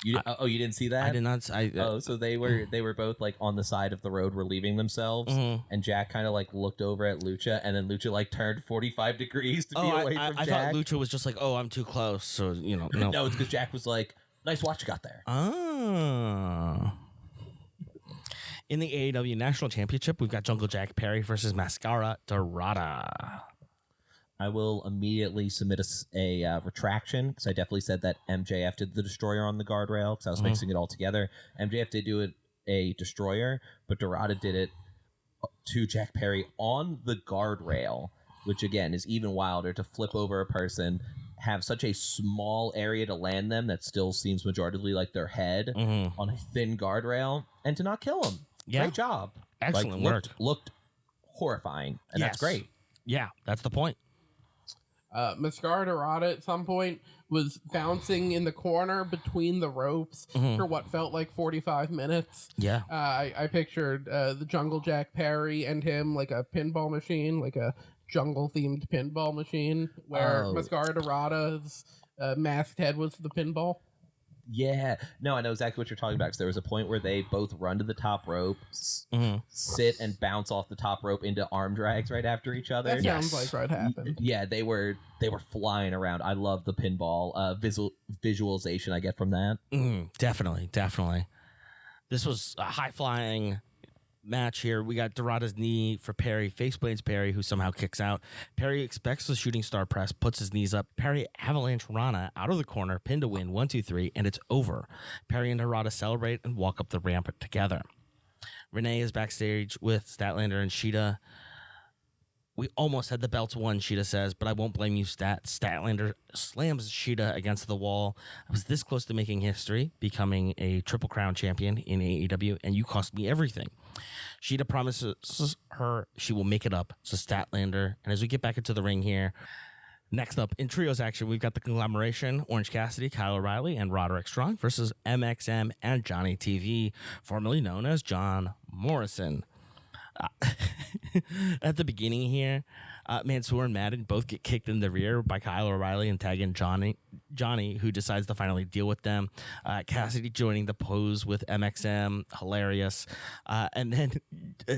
S2: You didn't see that?
S1: I did not.
S2: So they were both like on the side of the road relieving themselves, and Jack kind of like looked over at Lucha, and then Lucha like turned 45 degrees to be away from Jack.
S1: I thought Lucha was just like, oh, I'm too close, so no.
S2: No, it's because Jack was like, nice watch you got there.
S1: Oh. In the AEW National Championship, we've got Jungle Jack Perry versus Mascara Dorada.
S2: I will immediately submit a retraction because I definitely said that MJF did the destroyer on the guardrail because I was mixing it all together. MJF did do a destroyer, but Dorada did it to Jack Perry on the guardrail, which again is even wilder to flip over a person, have such a small area to land them that still seems majoritively like their head on a thin guardrail, and to not kill him.
S1: Yeah.
S2: Great job.
S1: Excellent work.
S2: Looked horrifying, and that's great.
S1: Yeah, that's the point.
S3: Mascara Dorada at some point was bouncing in the corner between the ropes for what felt like 45 minutes.
S1: Yeah.
S3: I pictured the Jungle Jack Perry and him like a pinball machine, like a jungle-themed pinball machine, where Mascara Dorada's masked head was the pinball.
S2: Yeah. No, I know exactly what you're talking about, because there was a point where they both run to the top rope, sit and bounce off the top rope into arm drags right after each other.
S3: That sounds like what happened.
S2: Yeah, they were flying around. I love the pinball visualization I get from that.
S1: Definitely. This was a high-flying match here. We got Dorada's knee for Perry, faceplanes Perry, who somehow kicks out. Perry expects the shooting star press, puts his knees up. Perry avalanche Rana out of the corner, pin to win, 1, 2, 3, and it's over. Perry and Dorada celebrate and walk up the ramp together. Renee is backstage with Statlander and Shida. We almost had the belts won, Shida says, but I won't blame you, Statlander slams Shida against the wall. I was this close to making history, becoming a Triple Crown champion in AEW, and you cost me everything. Shida promises her she will make it up to Statlander. And as we get back into the ring here, next up in trios action, we've got the conglomeration, Orange Cassidy, Kyle O'Reilly, and Roderick Strong versus MXM and Johnny TV, formerly known as John Morrison. At the beginning here, Mansoor and Madden both get kicked in the rear by Kyle O'Reilly and tag in Johnny, who decides to finally deal with them. Cassidy joining the pose with MXM, hilarious. And then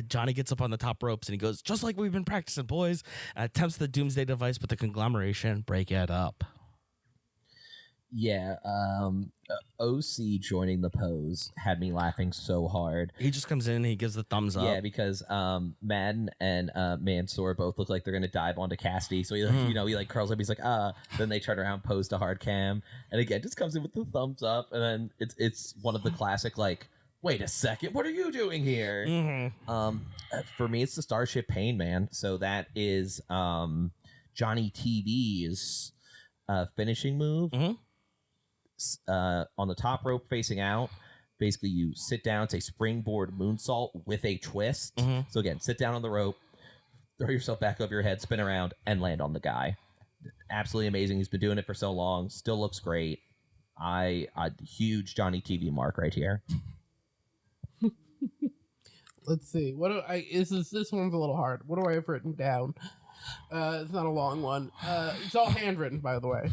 S1: Johnny gets up on the top ropes and he goes, just like we've been practicing, boys. Attempts the Doomsday Device, but the conglomeration break it up.
S2: Yeah, OC joining the pose had me laughing so hard.
S1: He just comes in and he gives the thumbs up.
S2: Yeah, because Madden and Mansoor both look like they're gonna dive onto Cassidy. So he like curls up. He's like, Then they turn around, pose to hard cam, and again just comes in with the thumbs up. And then it's one of the classic like, wait a second, what are you doing here? For me, it's the Starship Pain, man. So that is Johnny TV's finishing move. On the top rope facing out, basically you sit down, it's a springboard moonsault with a twist. So again, sit down on the rope, throw yourself back over your head, spin around, and land on the guy. Absolutely amazing. He's been doing it for so long, still looks great. Huge Johnny TV mark right here.
S3: Let's see. What do this one's a little hard. What do I have written down? It's not a long one. It's all handwritten, by the way.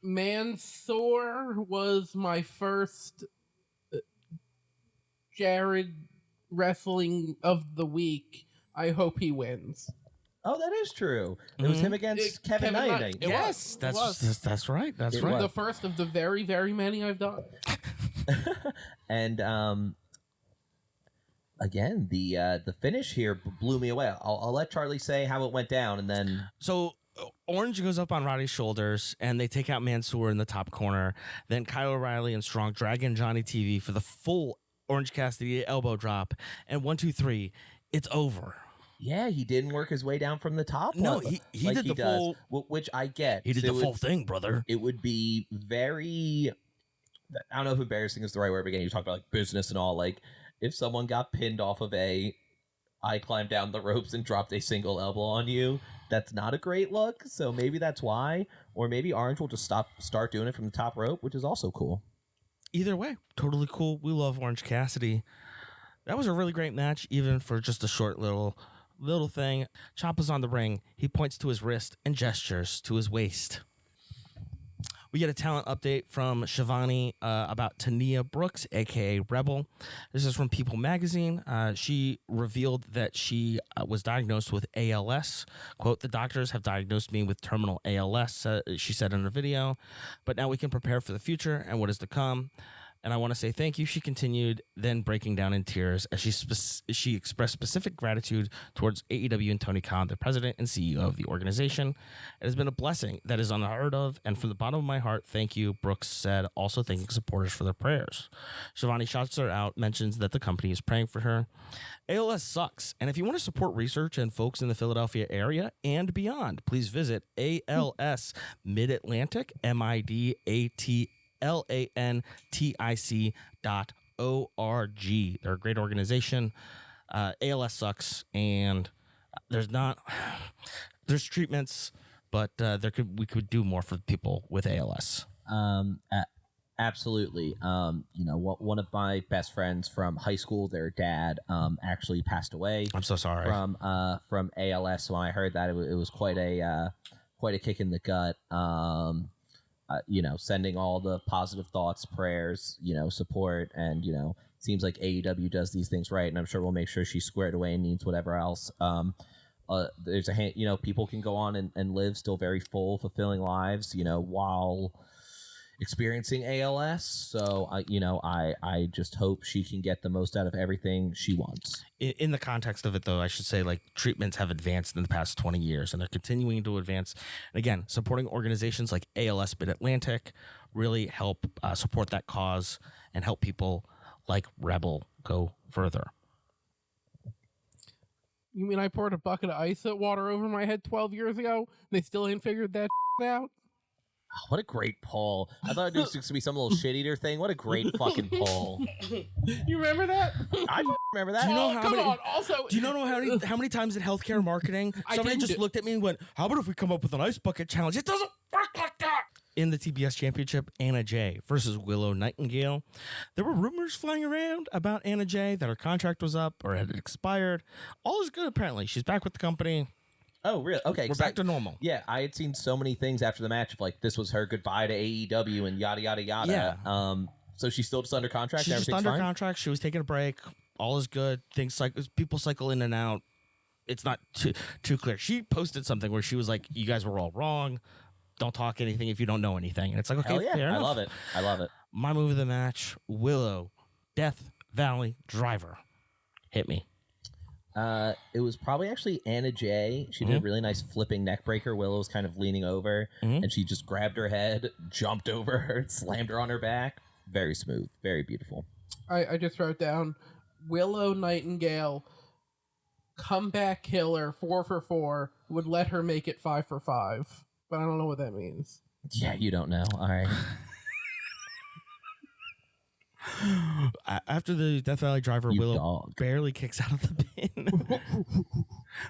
S3: Mansoor was my first Jared wrestling of the week. I hope he wins.
S2: Oh, that is true. It was him against Kevin Knight.
S1: Yes, that's right. That's right.
S3: The first of the very, very many I've done.
S2: And again, the finish here blew me away. I'll let Charlie say how it went down, and then
S1: So Orange goes up on Roddy's shoulders, and they take out Mansoor in the top corner. Then Kyle O'Reilly and Strong drag in Johnny TV for the full Orange Cassidy elbow drop, and 1, 2, 3, it's over.
S2: yeah, he didn't work his way down from the top.
S1: No, he
S2: like
S1: did
S2: he
S1: the full,
S2: which I get.
S1: he did
S2: So
S1: the full thing, brother.
S2: It would be very, I don't know if embarrassing is the right word, but again, you talk about like business and all. Like if someone got pinned off of I climbed down the ropes and dropped a single elbow on you, that's not a great look. So maybe that's why, or maybe Orange will just start doing it from the top rope, which is also cool.
S1: Either way, totally cool. We love Orange Cassidy. That was a really great match, even for just a short little thing. Ciampa's on the ring. He points to his wrist and gestures to his waist. We get a talent update from Shivani about Tania Brooks, a.k.a. Rebel. This is from People Magazine. She revealed that she was diagnosed with ALS. Quote, "The doctors have diagnosed me with terminal ALS," she said in a video. "But now we can prepare for the future and what is to come. And I want to say thank you," she continued, then breaking down in tears as she expressed specific gratitude towards AEW and Tony Khan, the president and CEO of the organization. "It has been a blessing that is unheard of, and from the bottom of my heart, thank you," Brooks said, also thanking supporters for their prayers. Shivani shouts her out, mentions that the company is praying for her. ALS sucks, and if you want to support research and folks in the Philadelphia area and beyond, please visit ALS Mid-Atlantic, MIDATLANTIC.org. They're a great organization. ALS sucks, and there's treatments, but we could do more for people with ALS.
S2: Absolutely. One of my best friends from high school, their dad actually passed away.
S1: I'm so sorry.
S2: From ALS. So when I heard that, it was quite a kick in the gut. Sending all the positive thoughts, prayers, support, and seems like AEW does these things right, and I'm sure we'll make sure she's squared away and needs whatever else. There's people can go on and live still very full, fulfilling lives, while experiencing ALS. So I just hope she can get the most out of everything she wants.
S1: In the context of it, though, I should say, like, treatments have advanced in the past 20 years, and they're continuing to advance. And again, supporting organizations like ALS Mid-Atlantic really help support that cause and help people like Rebel go further.
S3: You mean I poured a bucket of ice water over my head 12 years ago, and they still ain't figured that out?
S2: Oh, what a great poll. I thought it was going to be some little shit eater thing. What a great fucking poll.
S3: You remember that?
S2: I remember that.
S1: Do you know
S3: Do
S1: you know how many times in healthcare marketing somebody just looked at me and went, "How about if we come up with an ice bucket challenge?" It doesn't work like that. In the TBS Championship, Anna Jay versus Willow Nightingale. There were rumors flying around about Anna Jay that her contract was up or had expired. All is good, apparently. She's back with the company.
S2: Oh, really? Okay.
S1: We're back to normal.
S2: Yeah, I had seen so many things after the match of like this was her goodbye to AEW and yada, yada, yada.
S1: Yeah.
S2: So she's still just under contract?
S1: She's just under contract. She was taking a break. All is good. People cycle in and out. It's not too clear. She posted something where she was like, "You guys were all wrong. Don't talk anything if you don't know anything." And it's like, okay,
S2: hell yeah.
S1: fair enough.
S2: I love it.
S1: My move of the match, Willow, Death Valley Driver. Hit me.
S2: It was probably actually Anna Jay. She did a really nice flipping neck breaker. Willow was kind of leaning over, and she just grabbed her head, jumped over her, and slammed her on her back. Very smooth, very beautiful.
S3: I just wrote down Willow Nightingale, comeback killer, 4 for 4, would let her make it 5 for 5. But I don't know what that means.
S2: Yeah, you don't know. All right.
S1: After the Death Valley Driver, Willow barely kicks out of the pin.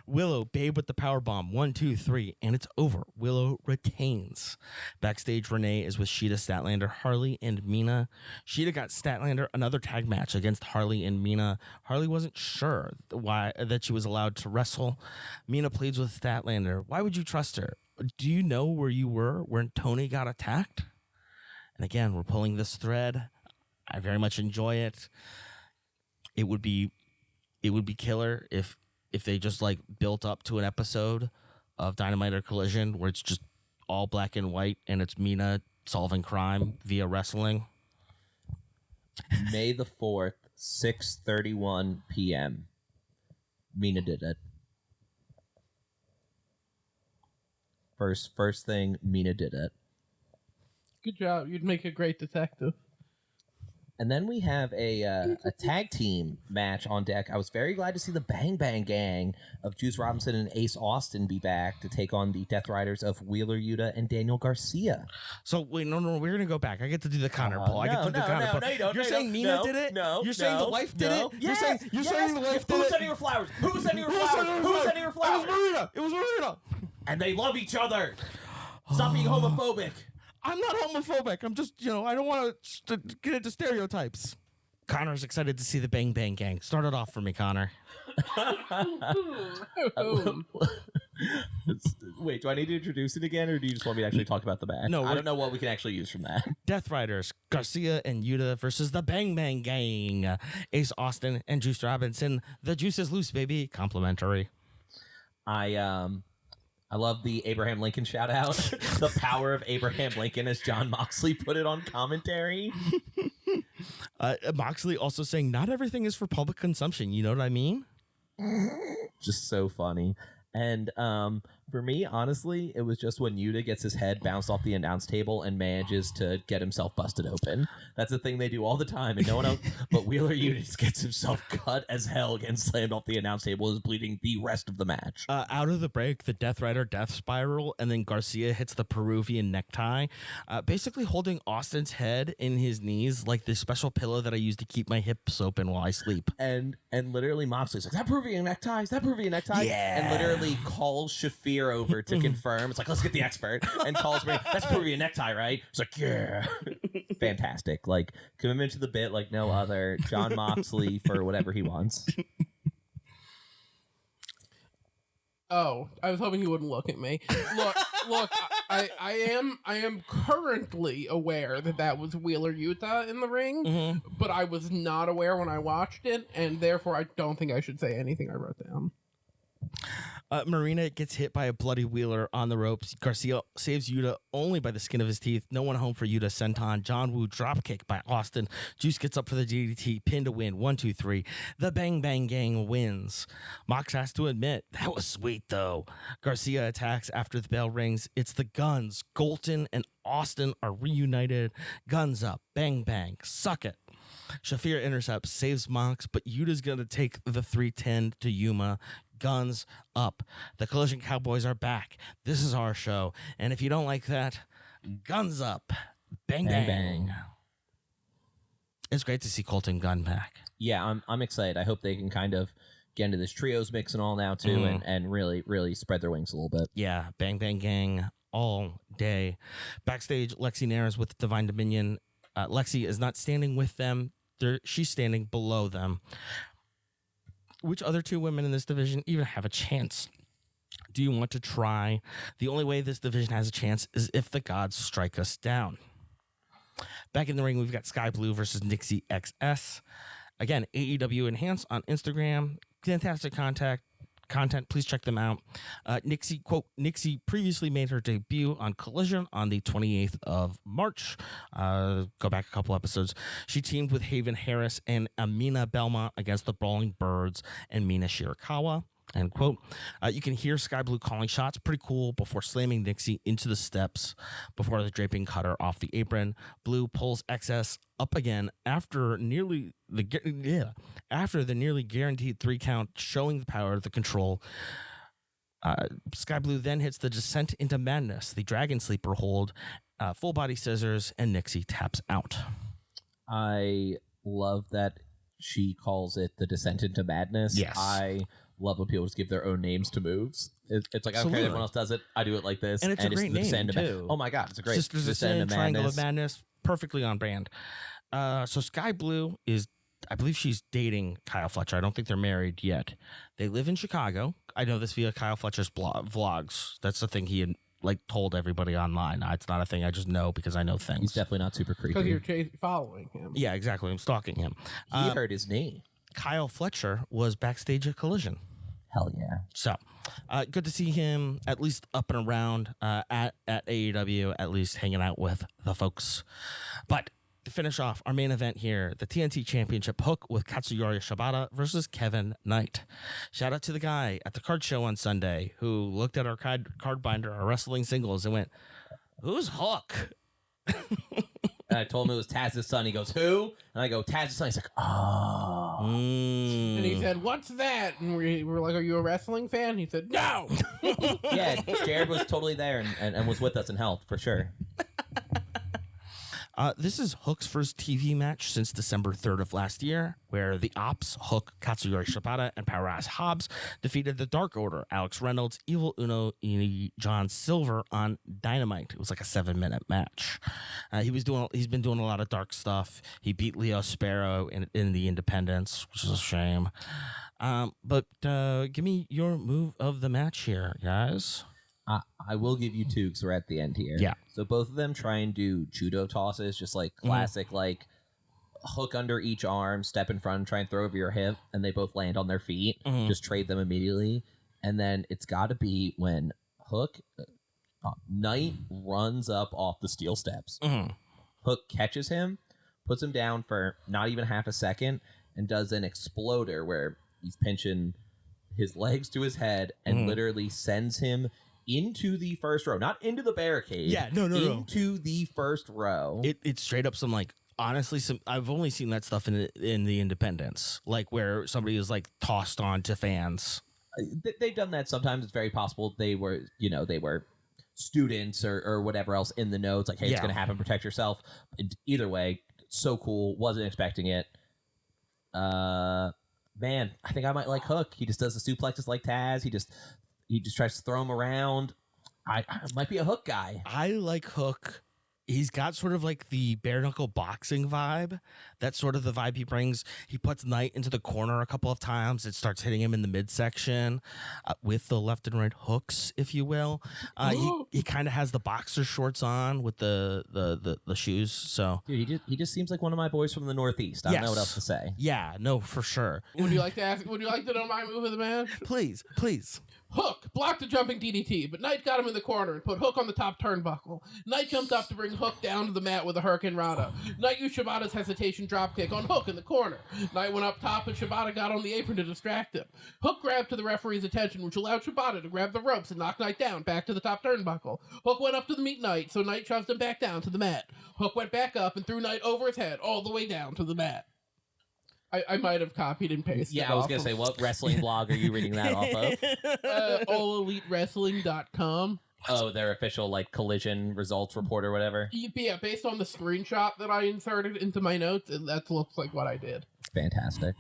S1: Willow, Babe with the power bomb. 1, 2, 3, and it's over. Willow retains. Backstage, Renee is with Shida, Statlander, Harley, and Mina. Shida got Statlander another tag match against Harley and Mina. Harley wasn't sure that she was allowed to wrestle. Mina pleads with Statlander. Why would you trust her? Do you know where you were when Toni got attacked? And again, we're pulling this thread. I very much enjoy it. It would be killer if they just like built up to an episode of Dynamite or Collision where it's just all black and white and it's Mina solving crime via wrestling.
S2: May the 4th 6:31 p.m. Mina did it. First thing, Mina did it.
S3: Good job. You'd make a great detective.
S2: And then we have a tag team match on deck. I was very glad to see the Bang Bang Gang of Juice Robinson and Ace Austin be back to take on the Death Riders of Wheeler Yuta and Daniel Garcia.
S1: So, wait, no, we're going to go back. I get to do the counter pull. I get to do the counter pull.
S2: No, you don't.
S1: You're saying Mina did it?
S2: No.
S1: You're saying the wife did it?
S2: Yes,
S1: you're saying the wife did it?
S2: Who's sending her flowers? Who's sending her flowers?
S1: It was Marina.
S2: And they love each other. Stop being homophobic.
S1: I'm not homophobic. I'm just, I don't want to get into stereotypes. Connor's excited to see the Bang Bang Gang. Start it off for me, Connor.
S2: Wait, do I need to introduce it again, or do you just want me to actually talk about the match?
S1: No,
S2: I don't know what we can actually use from that.
S1: Death Riders, Garcia and Yuta versus the Bang Bang Gang. Ace Austin and Juice Robinson. The juice is loose, baby. Complimentary.
S2: I love the Abraham Lincoln shout out. The power of Abraham Lincoln, as John Moxley put it on commentary.
S1: Moxley also saying not everything is for public consumption. You know what I mean?
S2: Just so funny. And for me, honestly, it was just when Yuta gets his head bounced off the announce table and manages to get himself busted open. That's a thing they do all the time, and no one else but Wheeler Yuta just gets himself cut as hell, getting slammed off the announce table, is bleeding the rest of the match.
S1: Out of the break, the Death Rider death spiral, and then Garcia hits the Peruvian necktie, basically holding Austin's head in his knees like the special pillow that I use to keep my hips open while I sleep.
S2: And literally Moxley's like, that Peruvian necktie? Is that Peruvian necktie?
S1: Yeah.
S2: And literally calls Shafir over to confirm. It's like, let's get the expert. And calls me, that's Peruvian necktie, right? It's like, yeah. Fantastic. Like, commitment to the bit like no other. John Moxley for whatever he wants.
S3: Oh, I was hoping he wouldn't look at me. Look, I am currently aware that was Wheeler Yuta in the ring, but I was not aware when I watched it, and therefore I don't think I should say anything I wrote down.
S1: Marina gets hit by a bloody Wheeler on the ropes. Garcia saves Yuta only by the skin of his teeth. No one home for Yuta. Senton. John Woo dropkick by Austin. Juice gets up for the DDT. Pin to win. 1, 2, 3. The Bang Bang Gang wins. Mox has to admit, that was sweet though. Garcia attacks after the bell rings. It's the Guns. Colton and Austin are reunited. Guns up. Bang bang. Suck it. Shafir intercepts, saves Mox, but Yuta's going to take the 310 to Yuma. Guns up. The Collision Cowboys are back. This is our show. And if you don't like that, guns up. Bang, bang, bang. It's great to see Colton Gunn back.
S2: Yeah, I'm excited. I hope they can kind of get into this trios mix and all now, too, and really, really spread their wings a little bit.
S1: Yeah, Bang Bang Gang all day. Backstage, Lexi Nares with Divine Dominion. Lexi is not standing with them. She's standing below them. Which other two women in this division even have a chance? Do you want to try? The only way this division has a chance is if the gods strike us down. Back in the ring, we've got Sky Blue versus Nixie XS. Again, AEW Enhance on Instagram. Fantastic content. Please check them out. Nixie previously made her debut on Collision on the 28th of March. Go back a couple episodes. She teamed with Haven Harris and Amina Belmont against the Brawling Birds and Mina Shirakawa. End quote. You can hear Sky Blue calling shots. Pretty cool. Before slamming Nixie into the steps before the draping cutter off the apron. Blue pulls XS up again after the nearly guaranteed 3 count, showing the power of the control. Sky Blue then hits the descent into madness, the dragon sleeper hold, full body scissors, and Nixie taps out.
S2: I love that she calls it the descent into madness.
S1: Yes.
S2: I love when people just give their own names to moves. It's like, I don't care if everyone else does it. I do it like this.
S1: And it's a great name, too.
S2: Oh my God, it's a great
S1: Sisters of Sin, Triangle of Madness, perfectly on brand. So Sky Blue is, I believe she's dating Kyle Fletcher. I don't think they're married yet. They live in Chicago. I know this via Kyle Fletcher's vlogs. That's the thing he had told everybody online. It's not a thing I just know because I know things.
S2: He's definitely not super creepy.
S3: Because you're following him.
S1: Yeah, exactly. I'm stalking him.
S2: He heard his name.
S1: Kyle Fletcher was backstage at Collision.
S2: Hell yeah.
S1: So, good to see him at least up and around at AEW, at least hanging out with the folks. But to finish off our main event here, the TNT Championship, Hook with Katsuyori Shibata versus Kevin Knight. Shout out to the guy at the card show on Sunday who looked at our card binder, our wrestling singles, and went, "Who's Hook?"
S2: And I told him it was Taz's son. He goes, "Who?" And I go, "Taz's son." He's like, "Oh."
S3: And he said, "What's that?" And we were like, "Are you a wrestling fan?" He said, "No."
S2: Yeah, Jared was totally there and was with us and helped for sure.
S1: This is Hook's first TV match since December 3rd of last year, where the Ops, Hook, Katsuyori Shibata, and Powerhouse Hobbs defeated the Dark Order, Alex Reynolds, Evil Uno, and John Silver on Dynamite. It was like a 7-minute match. He's been doing a lot of dark stuff. He beat Leo Sparrow in the Independence, which is a shame. But give me your move of the match here, guys.
S2: I will give you two because we're at the end here.
S1: Yeah.
S2: So both of them try and do judo tosses, just like classic, like hook under each arm, step in front, try and throw over your hip, and they both land on their feet. Just trade them immediately. And then it's got to be when Knight runs up off the steel steps. Hook catches him, puts him down for not even half a second, and does an exploder where he's pinching his legs to his head and literally sends him into the first row, not into the barricade.
S1: Yeah, no.
S2: Into the first row.
S1: It's straight up honestly, I've only seen that stuff in the Independence, like where somebody is like tossed onto fans.
S2: They've done that sometimes. It's very possible they were students or whatever else in the know. It's like, hey, it's going to happen. Protect yourself. Either way, so cool. Wasn't expecting it. Man, I think I might like Hook. He just does the suplexes like Taz. He just tries to throw him around. I might be a Hook guy.
S1: I like Hook. He's got sort of like the bare knuckle boxing vibe. That's sort of the vibe he brings. He puts Knight into the corner a couple of times. It starts hitting him in the midsection with the left and right hooks, if you will. He kind of has the boxer shorts on with the shoes. So
S2: dude, he just seems like one of my boys from the Northeast. I don't know what else to say.
S1: Yeah, no, for sure.
S3: Would you like to know my move of the match?
S1: Please.
S3: Hook blocked the jumping DDT, but Knight got him in the corner and put Hook on the top turnbuckle. Knight jumped up to bring Hook down to the mat with a Hurricane Rana. Knight used Shibata's hesitation dropkick on Hook in the corner. Knight went up top and Shibata got on the apron to distract him. Hook grabbed to the referee's attention, which allowed Shibata to grab the ropes and knock Knight down back to the top turnbuckle. Hook went up to the meet Knight, so Knight shoved him back down to the mat. Hook went back up and threw Knight over his head all the way down to the mat. I might have copied and pasted.
S2: Yeah, I was going to say, what wrestling blog are you reading that off of?
S3: AllEliteWrestling.com.
S2: Oh, their official like Collision results report or whatever.
S3: Yeah, based on the screenshot that I inserted into my notes, that looks like what I did.
S2: Fantastic.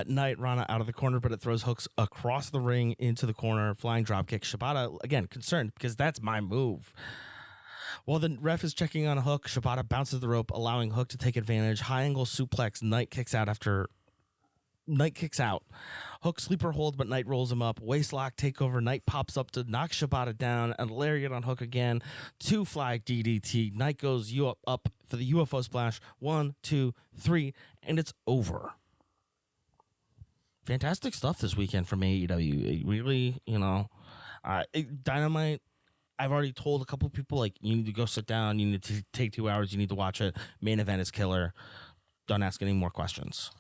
S1: Knight Rana out of the corner, but it throws Hooks across the ring into the corner. Flying dropkick. Shibata, again, concerned because that's my move. While the ref is checking on Hook, Shibata bounces the rope, allowing Hook to take advantage. High angle suplex. Knight kicks out. Hook sleeper hold, but Knight rolls him up. Waistlock takeover. Knight pops up to knock Shibata down. And lariat on Hook again. 2 flag DDT. Knight goes up for the UFO splash. 1, 2, 3, and it's over. Fantastic stuff this weekend from AEW. It really, Dynamite. I've already told a couple of people, like, you need to go sit down. You need to take 2 hours. You need to watch it. Main event is killer. Don't ask any more questions.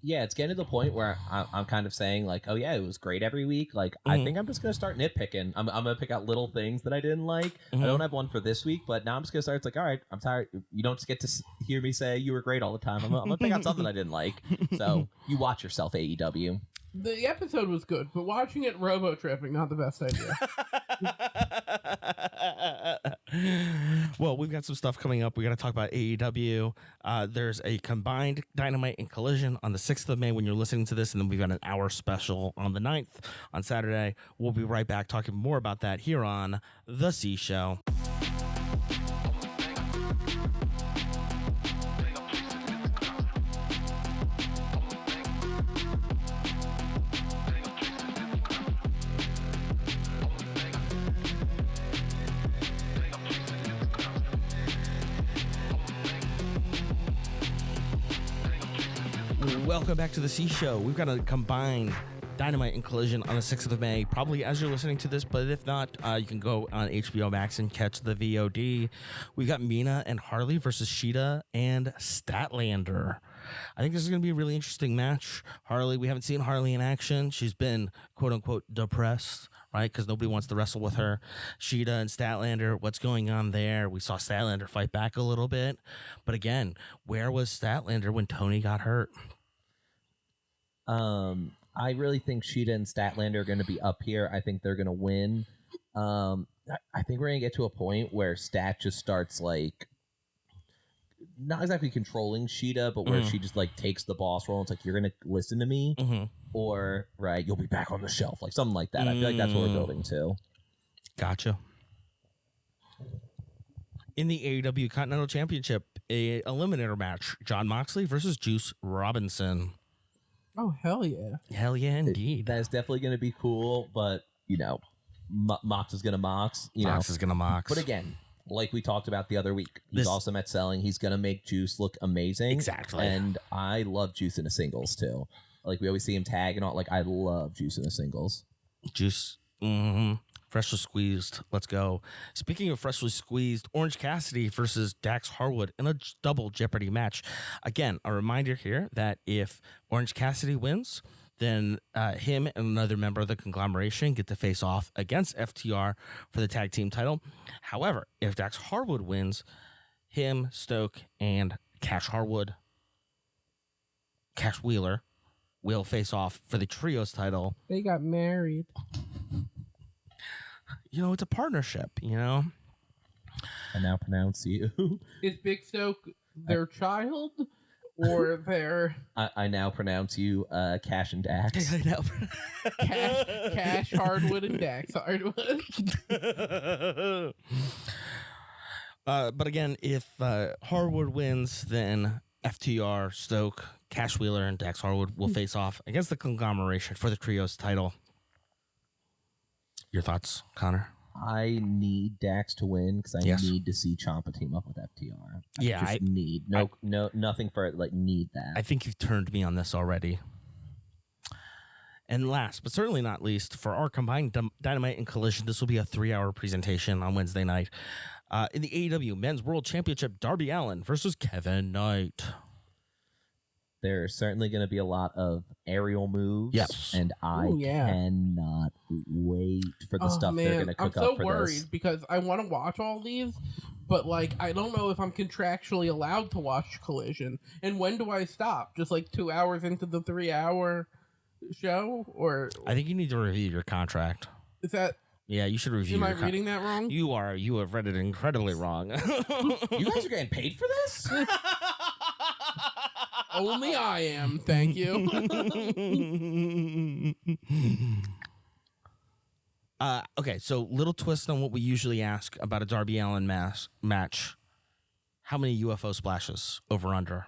S2: Yeah, it's getting to the point where I'm kind of saying, like, oh, yeah, it was great every week. Like, I think I'm just going to start nitpicking. I'm going to pick out little things that I didn't like. I don't have one for this week, but now I'm just going to start. It's like, all right, I'm tired. You don't just get to hear me say you were great all the time. I'm going to pick out something I didn't like. So you watch yourself, AEW.
S3: The episode was good, but watching it robo-tripping, not the best idea.
S1: Well, we've got some stuff coming up. We got to talk about AEW. There's a combined Dynamite and Collision on the 6th of May when you're listening to this, and then we've got an hour special on the 9th on Saturday. We'll be right back talking more about that here on The C Show. Welcome back to the C Show. We've got a combined Dynamite and Collision on the 6th of May, probably as you're listening to this, but if not, you can go on HBO Max and catch the VOD. We got Mina and Harley versus Shida and Statlander. I think this is going to be a really interesting match. Harley, we haven't seen Harley in action. She's been, quote unquote, depressed, right? Because nobody wants to wrestle with her. Shida and Statlander, what's going on there? We saw Statlander fight back a little bit. But again, where was Statlander when Toni got hurt?
S2: I really think Shida and Statlander are going to be up here. I think they're going to win. I think we're going to get to a point where Stat just starts like not exactly controlling Shida, but where she just like takes the boss role. It's like, you're going to listen to me, or right, you'll be back on the shelf, like something like that. I feel like that's what we're building to.
S1: Gotcha. In the AEW Continental Championship, a eliminator match: Jon Moxley versus Juice Robinson.
S3: Oh, hell yeah.
S1: Hell yeah, indeed.
S2: That is definitely going to be cool, but, you know, Mox is going to Mox.
S1: Mox is going to Mox.
S2: But again, like we talked about the other week, he's awesome at selling. He's going to make Juice look amazing.
S1: Exactly.
S2: And I love Juice in the singles, too. Like, we always see him tag and all. Like, I love Juice in the singles.
S1: Juice, freshly squeezed. Let's go. Speaking of freshly squeezed, Orange Cassidy versus Dax Harwood in a double Jeopardy match. Again, a reminder here that if Orange Cassidy wins, then him and another member of the conglomeration get to face off against FTR for the tag team title. However, if Dax Harwood wins, him, Stoke, and Cash Wheeler will face off for the trios title.
S3: They got married.
S1: You know, it's a partnership, you know?
S2: I now pronounce you.
S3: Is Big Stoke their child or their...
S2: I now pronounce you Cash and Dax.
S1: I know.
S3: Cash Hardwood and Dax Hardwood.
S1: But again, if Harwood wins, then FTR, Stoke, Cash Wheeler, and Dax Harwood will face off against the conglomeration for the trios title. Your thoughts, Connor?
S2: I need Dax to win because I need to see Ciampa team up with FTR. I need nothing for it. Like, need that.
S1: I think you've turned me on this already. And last, but certainly not least, for our combined Dynamite and Collision, this will be a 3-hour presentation on Wednesday night. In the AEW Men's World Championship, Darby Allin versus Kevin Knight.
S2: There's certainly going to be a lot of aerial moves.
S1: Yes.
S2: And I cannot wait for the stuff they're going to cook up for this.
S3: I'm so worried because I want to watch all these, but like I don't know if I'm contractually allowed to watch Collision. And when do I stop? Just like 2 hours into the 3-hour show? Or
S1: I think you need to review your contract.
S3: Is that...
S1: Yeah, you should review.
S3: Am I reading that wrong?
S1: You are. You have read it incredibly wrong.
S2: You guys are getting paid for this?
S3: Only I am. Thank you.
S1: Okay, so little twist on what we usually ask about a Darby Allin match. How many UFO splashes over under?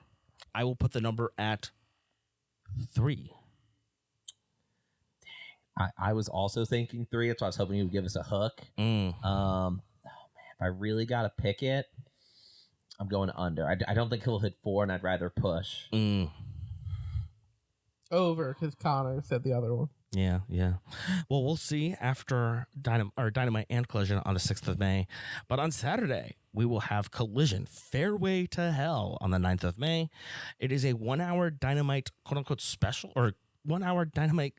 S1: I will put the number at 3.
S2: I was also thinking 3. That's why I was hoping you would give us a hook. Oh man, if I really got to pick it, I'm going under. I don't think he'll hit 4, and I'd rather push.
S3: Over, because Connor said the other one.
S1: Yeah. Well, we'll see after Dynamite and Collision on the 6th of May. But on Saturday, we will have Collision Fairway to Hell on the 9th of May. It is a 1-hour Dynamite, quote-unquote, special, or 1-hour Dynamite...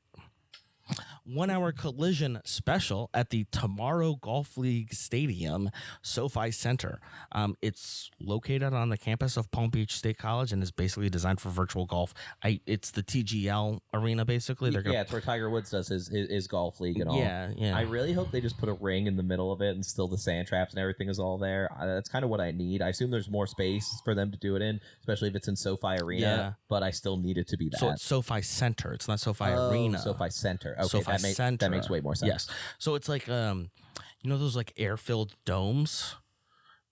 S1: 1-hour Collision special at the Tomorrow Golf League Stadium, SoFi Center. It's located on the campus of Palm Beach State College and is basically designed for virtual golf. It's the TGL arena, basically.
S2: It's where Tiger Woods does his golf league and all.
S1: Yeah. I
S2: really hope they just put a ring in the middle of it and still the sand traps and everything is all there. That's kind of what I need. I assume there's more space for them to do it in, especially if it's in SoFi Arena, but I still need it to be that.
S1: So it's SoFi Center. It's not SoFi Arena.
S2: SoFi Center. Okay,
S1: SoFi Center.
S2: That makes way more sense.
S1: Yes. So it's like, those like air-filled domes?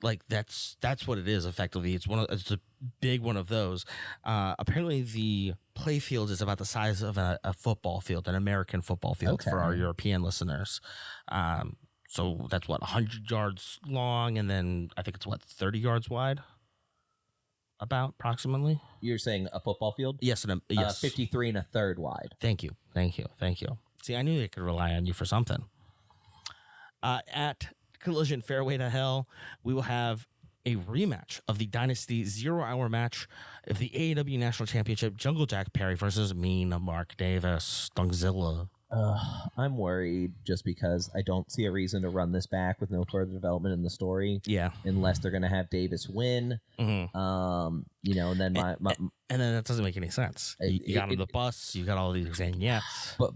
S1: Like that's what it is effectively. It's a big one of those. Apparently the play field is about the size of a football field, an American football field for our European listeners. So that's 100 yards long, and then I think it's 30 yards wide. about approximately?
S2: You're saying a football field?
S1: Yes, yes.
S2: 53 and a third wide.
S1: Thank you. See, I knew they could rely on you for something. At Collision Fairway to Hell, we will have a rematch of the Dynasty 0-hour match of the AEW National Championship, Jungle Jack Perry versus Mina Mark Davis, Stonezilla.
S2: I'm worried just because I don't see a reason to run this back with no further development in the story.
S1: Yeah.
S2: Unless they're going to have Davis win.
S1: Mm-hmm.
S2: And then
S1: and then that doesn't make any sense. You got on the bus. You got all these saying yes.
S2: But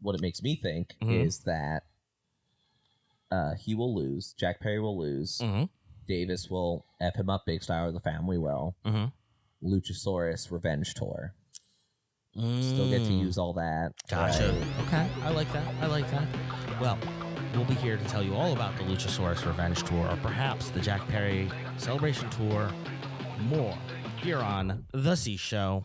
S2: what it makes me think is that he will lose. Jack Perry will lose.
S1: Mm-hmm.
S2: Davis will F him up big style, or the family will.
S1: Mm-hmm.
S2: Luchasaurus Revenge Tour. Still get to use all that.
S1: Gotcha.
S2: Right?
S1: Okay. I like that. Well, we'll be here to tell you all about the Luchasaurus Revenge Tour, or perhaps the Jack Perry Celebration Tour. More here on The C Show.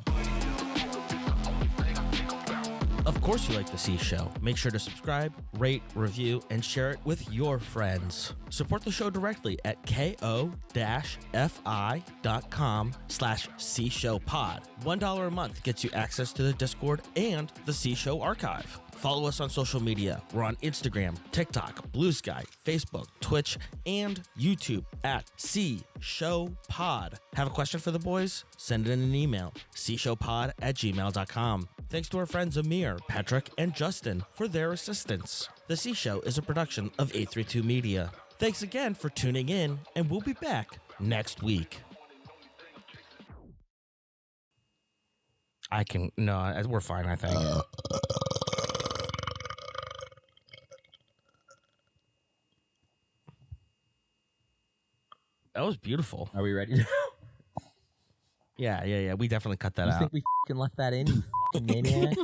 S1: Of course you like The C Show. Make sure to subscribe, rate, review, and share it with your friends. Support the show directly at ko-fi.com/C-Show-pod. $1 a month gets you access to the Discord and the C Show archive. Follow us on social media. We're on Instagram, TikTok, Blue Sky, Facebook, Twitch, and YouTube at C Show Pod. Have a question for the boys? Send it in an email, cshowpod@gmail.com. Thanks to our friends Amir, Patrick, and Justin for their assistance. The C Show is a production of 832 Media. Thanks again for tuning in, and we'll be back next week. We're fine, I think. That was beautiful.
S2: Are we ready?
S1: Yeah. We definitely cut that out.
S2: You think we left that in, you maniac?